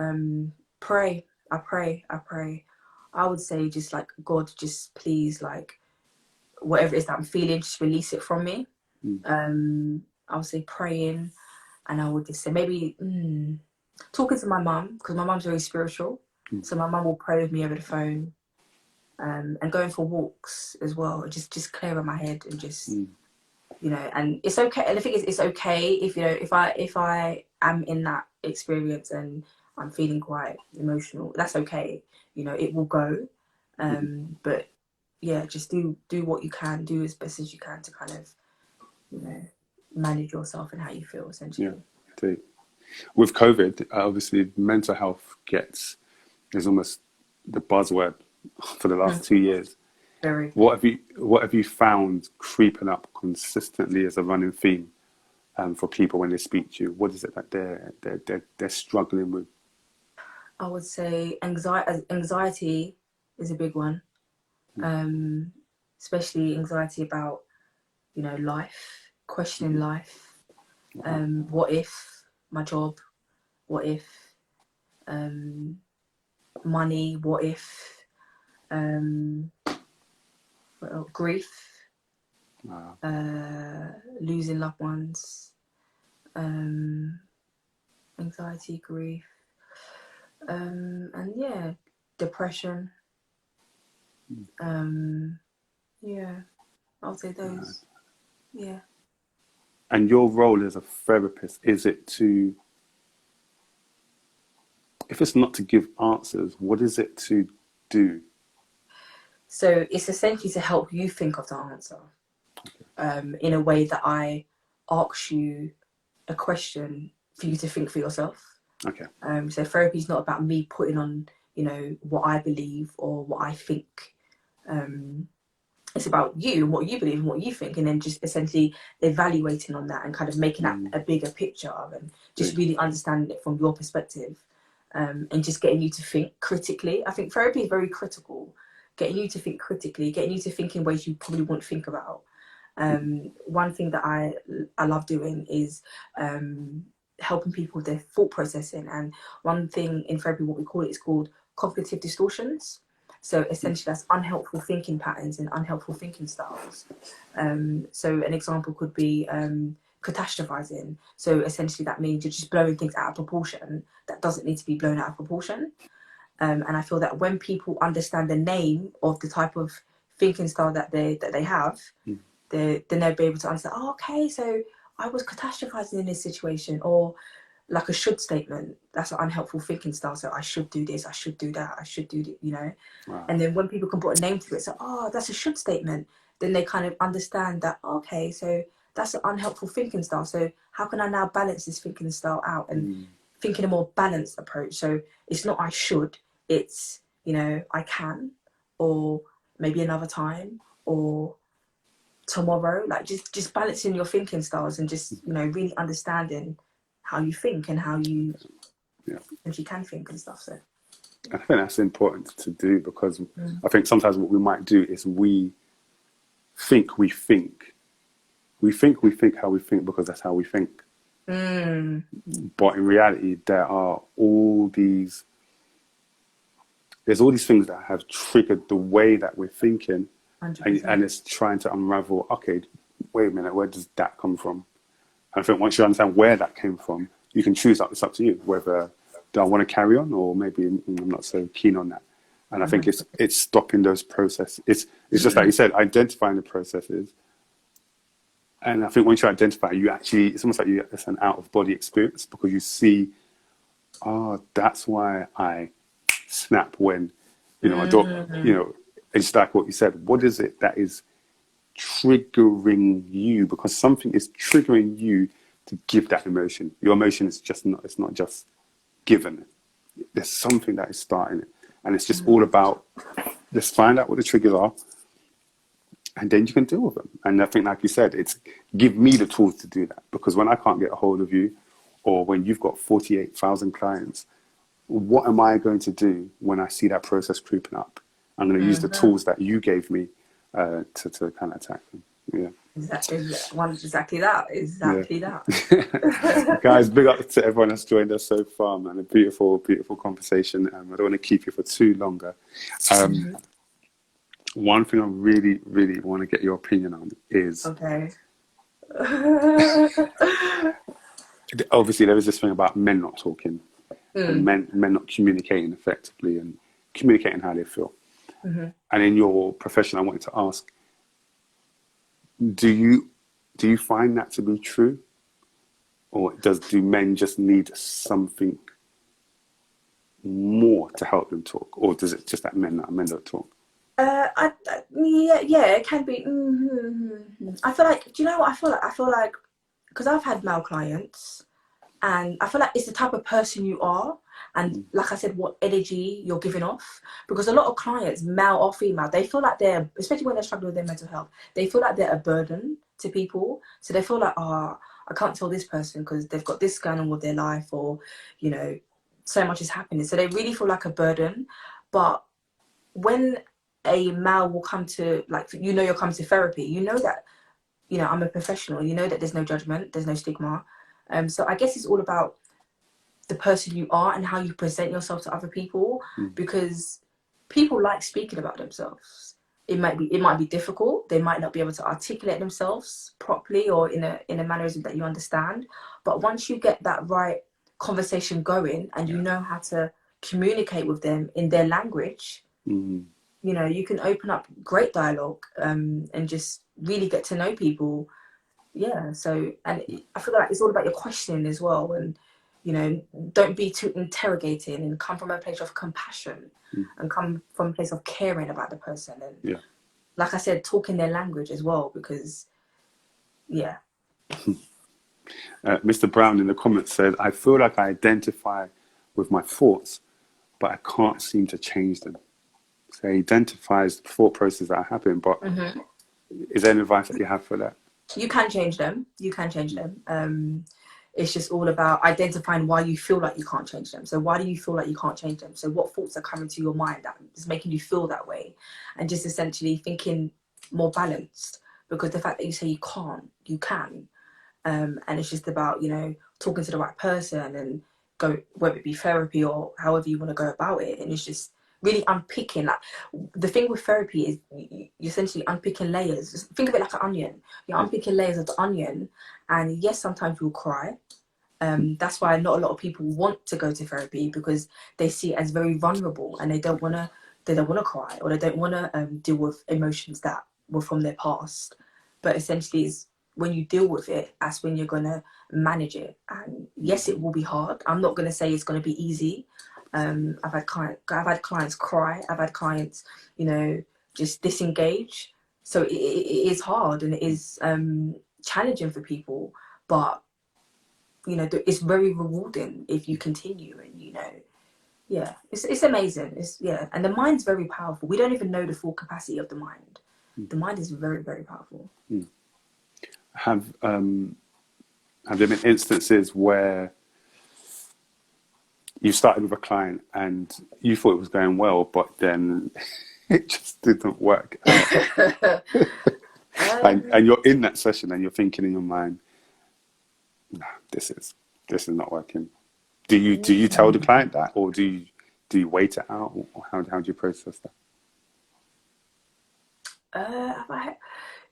Pray. I pray. I would say just like, God, just please, like, whatever it is that I'm feeling, just release it from me. I would say praying, and I would just say maybe talking to my mum, because my mum's very spiritual. So my mum will pray with me over the phone, and going for walks as well, just clearing my head and just, you know, and it's okay. And the thing is, it's okay if, you know, if I am in that experience and I'm feeling quite emotional, that's okay. You know, it will go. But yeah, just do what you can, do as best as you can to kind of, you know, manage yourself and how you feel, essentially. Yeah. With COVID, obviously mental health is almost the buzzword for the last 2 years. Very. What have you found creeping up consistently as a running theme for people when they speak to you? What is it that they're struggling with? I would say anxiety is a big one, especially anxiety about, you know, life, questioning life. What if my job? What if money? What if grief? Losing loved ones. Anxiety, grief, and yeah, depression. Yeah, I'll say those. Yeah. And your role as a therapist, is it to, if it's not to give answers, what is it to do? So it's essentially to help you think of the answer, in a way that I ask you a question for you to think for yourself. Okay. So therapy is not about me putting on, you know, what I believe or what I think. It's about you and what you believe and what you think, and then just essentially evaluating on that and kind of making that a bigger picture and just really understanding it from your perspective, and just getting you to think critically. I think therapy is very critical, getting you to think critically, getting you to think in ways you probably wouldn't think about. One thing that I love doing is helping people with their thought processing, and one thing in therapy, what we call it, is called cognitive distortions. So essentially that's unhelpful thinking patterns and unhelpful thinking styles. So an example could be catastrophizing. So essentially that means you're just blowing things out of proportion that doesn't need to be blown out of proportion. And I feel that when people understand the name of the type of thinking style that they have, then they'll be able to understand, oh, okay, so I was catastrophizing in this situation, or like a should statement. That's an unhelpful thinking style. So I should do this, I should do that, I should do that, you know. Wow. And then when people can put a name to it, so, oh, that's a should statement, then they kind of understand that, okay, so that's an unhelpful thinking style. So how can I now balance this thinking style out and think in a more balanced approach? So it's not I should, it's, you know, I can, or maybe another time, or tomorrow. Like just balancing your thinking styles and just, you know, really understanding how you think and how you if you can think and stuff. So I think that's important to do, because I think sometimes what we might do is we think we think how we think because that's how we think. But in reality, there's all these things that have triggered the way that we're thinking, and it's trying to unravel. Okay, wait a minute, where does that come from? And I think once you understand where that came from, you can choose. It's up to you whether do I want to carry on or maybe I'm not so keen on that. And I think it's stopping those processes. It's just like you said, identifying the processes. And I think once you identify, it's almost like it's an out of body experience because you see, that's why I snap when, I don't, it's like what you said. What is it that is triggering you? Because something is triggering you to give that emotion. Your emotion is it's not just given. There's something that is starting it. And it's just all about, let's find out what the triggers are, and then you can deal with them. And I think, like you said, it's give me the tools to do that. Because when I can't get a hold of you, or when you've got 48,000 clients, what am I going to do when I see that process creeping up? I'm going to use the tools that you gave me to kind of attack them. Yeah. Exactly that. Guys, big up to everyone that's joined us so far, man. A beautiful, beautiful conversation. I don't want to keep you for too longer. One thing I really, really want to get your opinion on is... Okay. Obviously, there is this thing about men not talking, and men not communicating effectively and communicating how they feel. And in your profession, I wanted to ask, do you find that to be true? Or do men just need something more to help them talk? Or does it just that men don't talk? Yeah, it can be. I feel like, do you know what I feel like, because I've had male clients, and I feel like it's the type of person you are, and like I said, what energy you're giving off. Because a lot of clients, male or female, they feel like they're, especially when they're struggling with their mental health, they feel like they're a burden to people. So they feel like, I can't tell this person because they've got this going on with their life, or, so much is happening. So they really feel like a burden. But when a male will come to, like, you're coming to therapy, you know that, I'm a professional, you know that there's no judgment, there's no stigma. So I guess it's all about the person you are and how you present yourself to other people, because people like speaking about themselves. It might be difficult. They might not be able to articulate themselves properly or in a mannerism that you understand. But once you get that right conversation going and you know how to communicate with them in their language, you can open up great dialogue and just really get to know people. Yeah. So, and I feel like it's all about your questioning as well. And, don't be too interrogating, and come from a place of compassion and come from a place of caring about the person. And like I said, talking their language as well, because, Mr. Brown in the comments said, I feel like I identify with my thoughts, but I can't seem to change them. So he identifies the thought processes that are happening, but is there any advice that you have for that? You can change them. It's just all about identifying why you feel like you can't change them. So why do you feel like you can't change them? So what thoughts are coming to your mind that is making you feel that way? And just essentially thinking more balanced, because the fact that you say you can't, you can. And it's just about, talking to the right person and go, whether it be therapy or however you want to go about it. And it's just really unpicking. Like, the thing with therapy is you're essentially unpicking layers. Just think of it like an onion. You're unpicking layers of the onion, and yes, sometimes you'll cry. That's why not a lot of people want to go to therapy, because they see it as very vulnerable, and they don't want to cry, or they don't want to deal with emotions that were from their past. But essentially, when you deal with it, that's when you're gonna manage it. And yes, it will be hard. I'm not gonna say it's gonna be easy. I've had clients cry. I've had clients, just disengage. So it is hard, and it is challenging for people. But it's very rewarding if you continue, and it's amazing. And the mind's very powerful. We don't even know the full capacity of the mind. The mind is very, very powerful. Have there been instances where you started with a client and you thought it was going well, but then it just didn't work out? and you're in that session and you're thinking in your mind, nah, this is not working. Do you tell the client that, or do you wait it out, or how do you process that?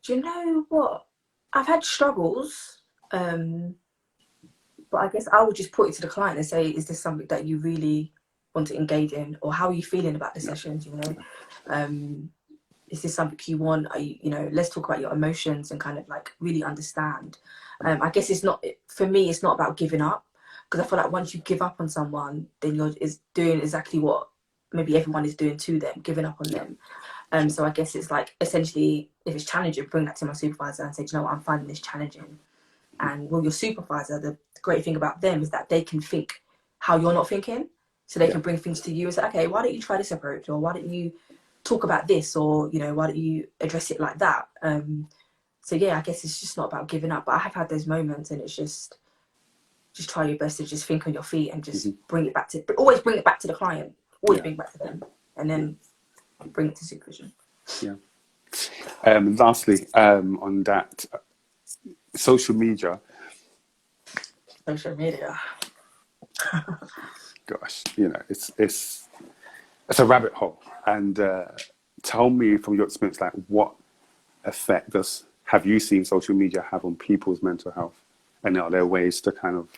Do you know what? I've had struggles, but I guess I would just put it to the client and say, is this something that you really want to engage in, or how are you feeling about the sessions? You know, is this something you want? Are you know, let's talk about your emotions and kind of like really understand. I guess it's not, for me, it's not about giving up, because I feel like once you give up on someone, then you're doing exactly what maybe everyone is doing to them, giving up on them. So I guess it's like, essentially, if it's challenging, bring that to my supervisor and say, you know what, I'm finding this challenging. And well, your supervisor, the great thing about them is that they can think how you're not thinking. So they can bring things to you and say, okay, why don't you try this approach? Or why don't you talk about this? Or, you know, why don't you address it like that? So yeah, I guess it's just not about giving up. But I have had those moments, and it's just try your best to just think on your feet and just bring it back to, but always bring it back to the client. Always bring it back to them. And then bring it to supervision. Yeah. Lastly, on that, social media. Social media. Gosh, you know, it's a rabbit hole. And tell me from your experience, like, what effect have you seen social media have on people's mental health? And are there ways to kind of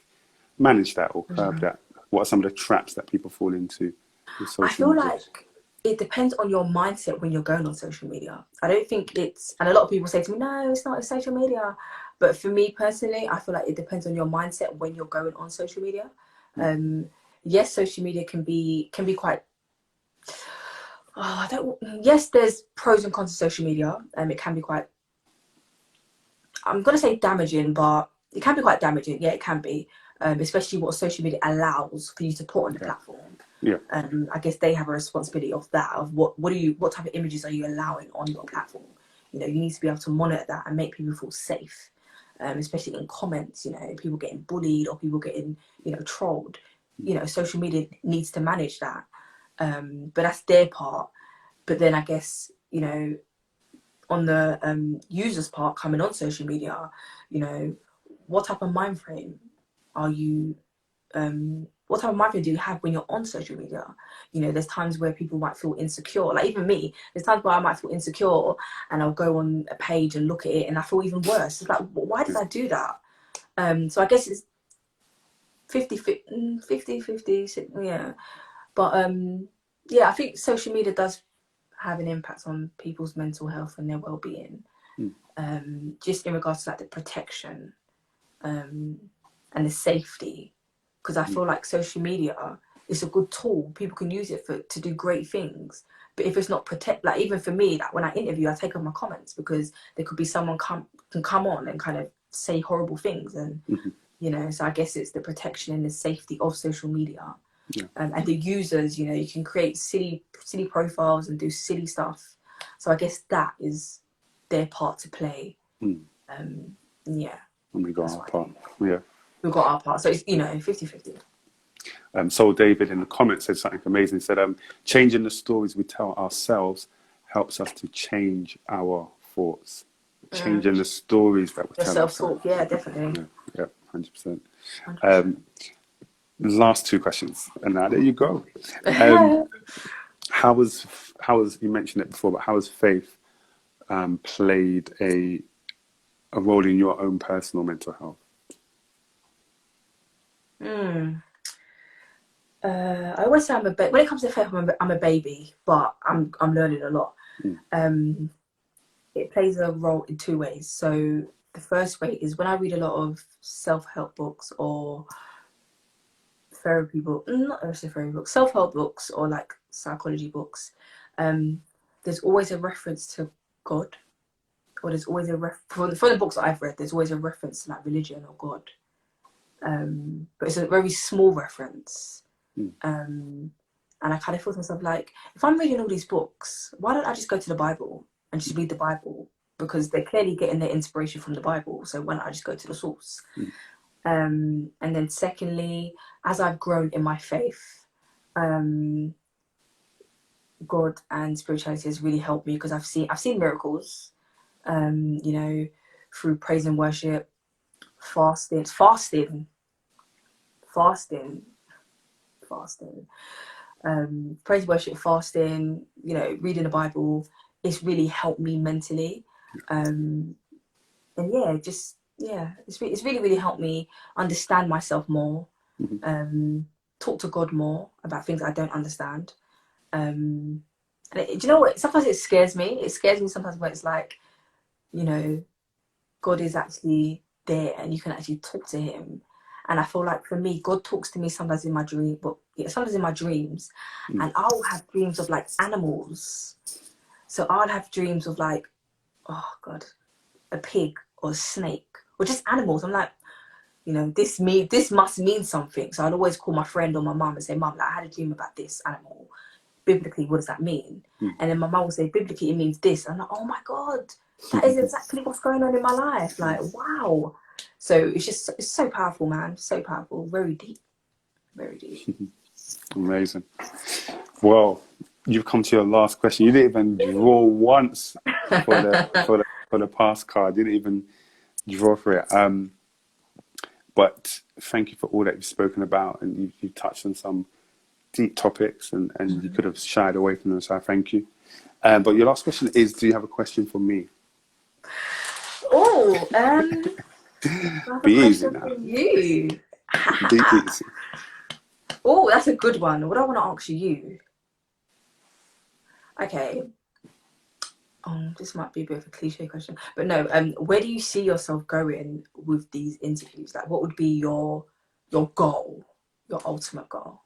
manage that or curb that? What are some of the traps that people fall into with social media? I feel like it depends on your mindset when you're going on social media. I don't think it's, and a lot of people say to me, no, it's not social media. But for me personally, I feel like it depends on your mindset when you're going on social media. Yes, social media can be quite, yes, there's pros and cons to social media. It can be quite, I'm going to say damaging, but it can be quite damaging. Yeah, it can be, especially what social media allows for you to put on the platform. Yeah. I guess they have a responsibility of that, of what type of images are you allowing on your platform. You know, you need to be able to monitor that and make people feel safe, especially in comments. You know, people getting bullied or people getting, you know, trolled. You know, social media needs to manage that, but that's their part. But then I guess, you know, on the user's part coming on social media, you know, what type of mind frame are you? What type of mind frame do you have when you're on social media? You know, there's times where people might feel insecure. Like even me, there's times where I might feel insecure and I'll go on a page and look at it and I feel even worse. It's like, why did I do that? So I guess it's 50-50, yeah. But yeah, I think social media does have an impact on people's mental health and their well-being. Just in regards to like the protection and the safety. Because I feel like social media is a good tool. People can use it to do great things. But if it's not like even for me, like when I interview, I take off my comments because there could be someone can come on and kind of say horrible things, and you know. So I guess it's the protection and the safety of social media, and the users. You know, you can create silly profiles and do silly stuff. So I guess that is their part to play. Yeah. And we got our part. Yeah. We've got our part. So it's, you know, 50-50. Soul David in the comments said something amazing. He said, changing the stories we tell ourselves helps us to change our thoughts. Changing the stories that we tell ourselves. Yeah, definitely. Yeah, 100%. Last two questions, and now there you go. How was you mentioned it before, but how has faith played a role in your own personal mental health? I always say when it comes to faith, I'm a baby, but I'm learning a lot. It plays a role in two ways. So the first way is when I read a lot of self-help books or therapy books, not necessarily therapy books, self-help books or like psychology books. There's always a reference to God, or there's always for the books that I've read, there's always a reference to like religion or God. But it's a very small reference. And I kind of thought to myself, like, if I'm reading all these books, why don't I just go to the Bible and just read the Bible? Because they're clearly getting their inspiration from the Bible. So why don't I just go to the source? And then secondly, as I've grown in my faith, God and spirituality has really helped me, because I've seen miracles. you know, through praise and worship, fasting, praise, worship, fasting, you know, reading the Bible. It's really helped me mentally. And yeah, it's really, really helped me understand myself more, talk to God more about things I don't understand. And do you know what? Sometimes it scares me. It scares me sometimes when it's like, you know, God is actually there and you can actually talk to him. And I feel like for me, God talks to me sometimes in my dream, sometimes in my dreams, and I'll have dreams of like animals. So I'll have dreams of like, oh God, a pig or a snake or just animals. I'm like, you know, this must mean something. So I'd always call my friend or my mum and say, Mum, like, I had a dream about this animal. Biblically, what does that mean? And then my mum will say, biblically, it means this. I'm like, oh my God, that is exactly what's going on in my life. Like, wow. So it's so powerful, man. So powerful. Very deep. Very deep. Amazing. Well, you've come to your last question. You didn't even draw once for the pass card. You didn't even draw for it. But thank you for all that you've spoken about, and you've touched on some deep topics, and you could have shied away from them. So I thank you. But your last question is: do you have a question for me? Oh, be easy now. You. Be easy. Oh, that's a good one. What I want to ask you. Okay. This might be a bit of a cliche question, but no. Where do you see yourself going with these interviews? Like, what would be your goal, your ultimate goal?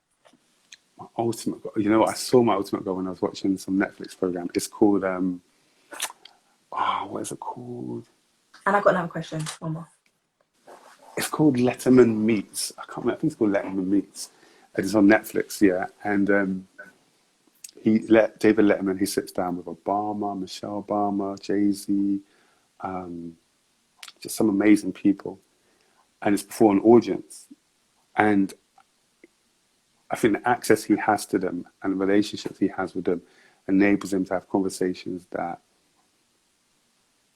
My ultimate goal. You know what? I saw my ultimate goal when I was watching some Netflix program. It's called what is it called? And I've got another question. One more. It's called Letterman Meets. I can't remember. I think it's called Letterman Meets. It's on Netflix, yeah. And David Letterman, he sits down with Obama, Michelle Obama, Jay-Z, just some amazing people. And it's before an audience. And I think the access he has to them and the relationships he has with them enables him to have conversations that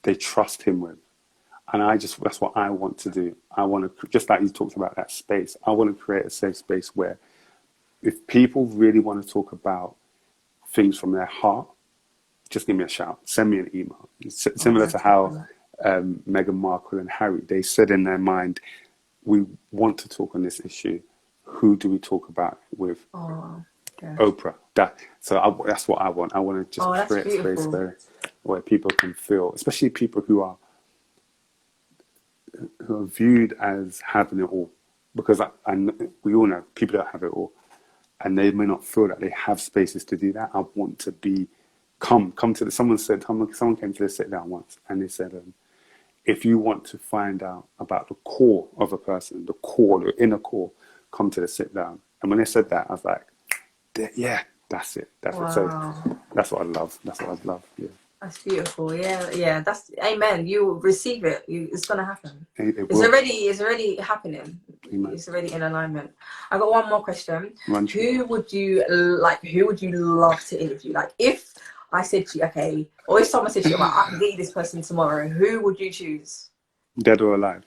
they trust him with. And that's what I want to do. I want to, just like you talked about that space, I want to create a safe space where if people really want to talk about things from their heart, just give me a shout, send me an email. It's similar to how Meghan Markle and Harry, they said in their mind, we want to talk on this issue. Who do we talk about with? Oprah. That's what I want. I want to just create a space where people can feel, especially people who are viewed as having it all, because we all know people don't have it all, and they may not feel that they have spaces to do that. I want to be come to someone came to the sit down once, and they said, if you want to find out about the core of a person, the inner core, come to the sit down. And when they said that, I was like, yeah, that's it. That's it. So that's what I love. Yeah. That's beautiful. Yeah. That's amen. You will receive it. It's gonna happen. It's already happening. Amen. It's already in alignment. I got one more question. Who would you love to interview? Like, if I said to you, okay, or if someone said to you, I can get you this person tomorrow, who would you choose? Dead or alive?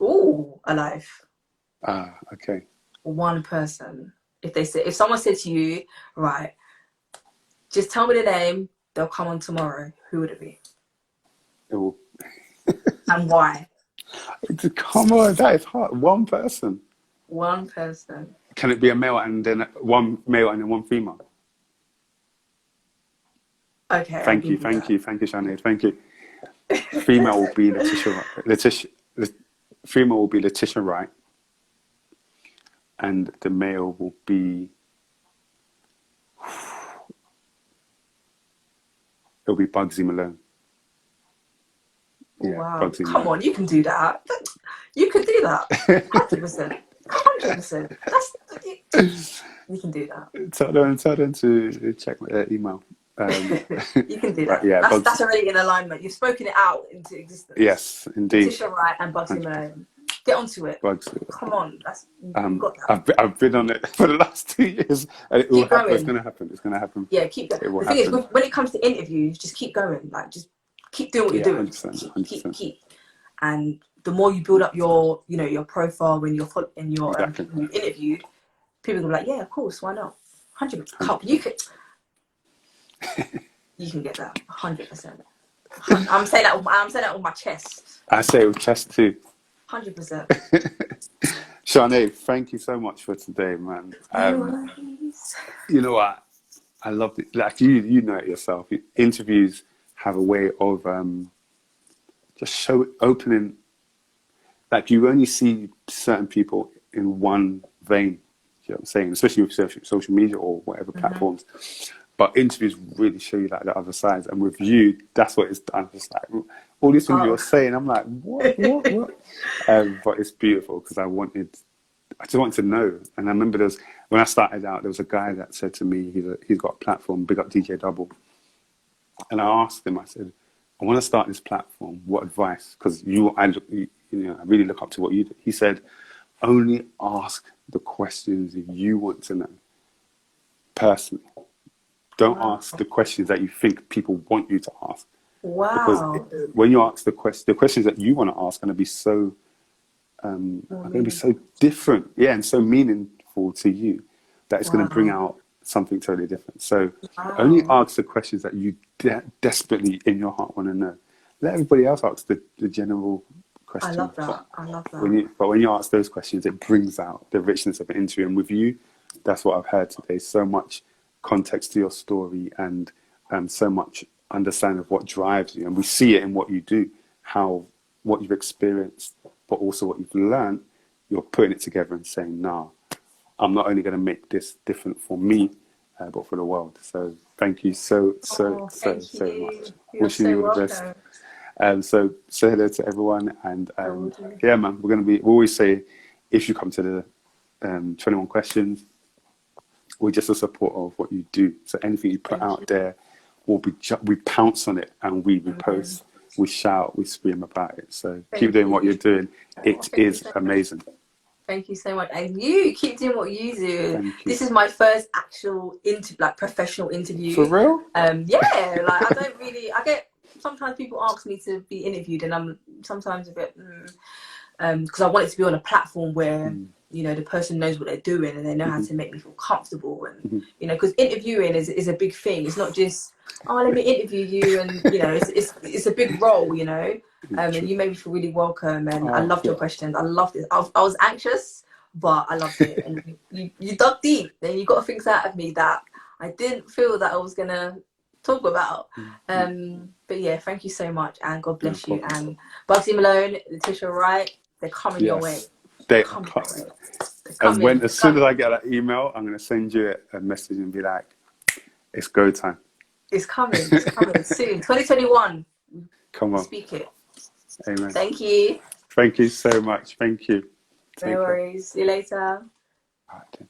Ooh, alive. Okay. One person. If someone said to you, right, just tell me the name, they'll come on tomorrow, who would it be? And why? Come on, that is hard. One person. One person. Can it be a male and then one male and then one female? Okay. Thank you, Sharnade. Thank you. Female will be Letitia. Female will be Letitia Wright, and the male will be. It'll be Bugsy Malone. Yeah, wow. Bugsy Come Malone. On, you can do that. You can do that. 100%. 100%. You can do that. Tell them to check my email. You can do that. Yeah, that's already in alignment. You've spoken it out into existence. Yes, indeed. Letitia Wright and Bugsy Malone. Get onto it. Bugsy. Come on, you've got that. I've been on it for the last 2 years, and it will happen. It's going to happen. It's going to happen. Yeah, keep going. The thing is, when it comes to interviews, just keep going. Like, just keep doing what you're doing. 100%, 100%. Keep. And the more you build up your, you know, your profile and your Exactly. people you've interviewed, people will be like, yeah, of course, why not? 100%. You can get that 100%. I'm saying that on my chest. I say it with chest too. 100%. Sharnade, thank you so much for today, man. You know what? I love it. Like you know it yourself. Interviews have a way of just opening. Like you only see certain people in one vein. You know what I'm saying? Especially with social media or whatever platforms. But interviews really show you like the other sides. And with you, that's what it's done. It's like all these things you're saying. I'm like, what? But it's beautiful because I just wanted to know. And I remember when I started out, there was a guy that said to me, he's got a platform, big up DJ Double. And I asked him, I said, I want to start this platform. What advice? Because I really look up to what you do. He said, only ask the questions you want to know personally. Don't ask the questions that you think people want you to ask. Wow. Because when you ask the questions that you want to ask are going to be so different, and so meaningful to you that it's going to bring out something totally different. So only ask the questions that you desperately in your heart want to know. Let everybody else ask the general questions. I love that. But when you ask those questions, it brings out the richness of an interview. And with you, that's what I've heard today. So much context to your story and so much understanding of what drives you. And we see it in what you do, what you've experienced, but also what you've learned. You're putting it together and saying, no, I'm not only going to make this different for me, but for the world. So thank you so much. Wishing you all the best. So say hello to everyone. And yeah, man, we always say, if you come to the 21 questions, we're just a support of what you do. So anything you put out there, we pounce on it and we repost, we shout, we scream about it. So keep doing what you're doing. It is amazing. Thank you so much. And you keep doing what you do. Thank you. This is my first actual professional interview. For real? Yeah, like I get, sometimes people ask me to be interviewed and I'm sometimes a bit, because I want it to be on a platform where, you know, the person knows what they're doing and they know how to make me feel comfortable. And, you know, because interviewing is a big thing. It's not just, let me interview you. And, you know, it's a big role, you know. And you made me feel really welcome. And I loved your questions. I loved it. I was anxious, but I loved it. And you dug deep. And you got things out of me that I didn't feel that I was going to talk about. But yeah, thank you so much. And God bless you. And Bugsy Malone, Letitia Wright, they're coming your way. They are coming. As soon as I get that email, I'm going to send you a message and be like, it's go time. It's coming. It's coming soon. 2021. Come on. Speak it. Amen. Thank you. Thank you so much. Thank you. No worries. See you later. All right, then.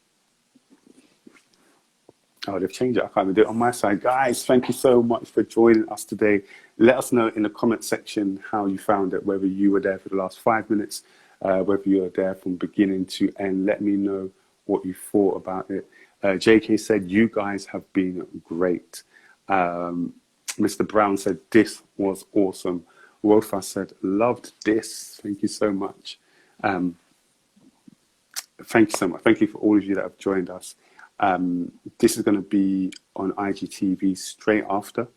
Oh, they've changed it. I can't even do it on my side. Guys, thank you so much for joining us today. Let us know in the comment section how you found it, whether you were there for the last 5 minutes, whether you were there from beginning to end. Let me know what you thought about it. JK said, you guys have been great. Mr. Brown said, this was awesome. Wolfa said, loved this. Thank you so much. Thank you so much. Thank you for all of you that have joined us. This is going to be on IGTV straight after.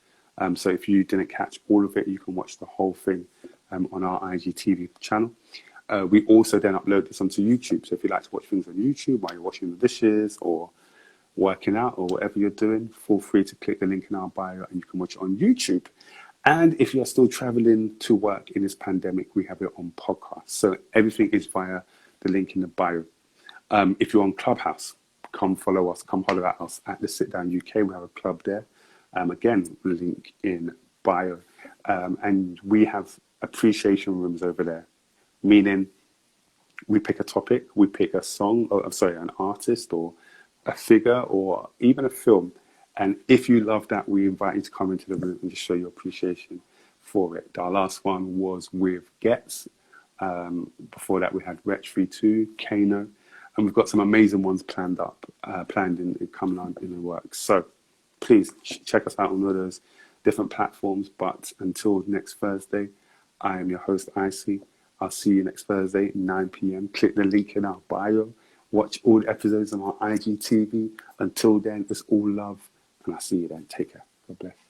So if you didn't catch all of it, you can watch the whole thing on our IGTV channel. We also then upload this onto YouTube. So if you like to watch things on YouTube while you're washing the dishes or working out or whatever you're doing, feel free to click the link in our bio and you can watch it on YouTube. And if you're still traveling to work in this pandemic, we have it on podcast. So everything is via the link in the bio. If you're on Clubhouse, come follow us, come holler at us at the Sit Down UK. We have a club there. Again, link in bio. And we have appreciation rooms over there, meaning we pick a topic, we pick a song, an artist or a figure or even a film. And if you love that, we invite you to come into the room and just show your appreciation for it. Our last one was with Getz. Before that, we had Wretch32, Kano. And we've got some amazing ones planned in coming on in the works. So please check us out on all those different platforms. But until next Thursday, I am your host, Icy. I'll see you next Thursday, 9 p.m. Click the link in our bio. Watch all the episodes on our IGTV. Until then, it's all love. And I'll see you then. Take care. God bless.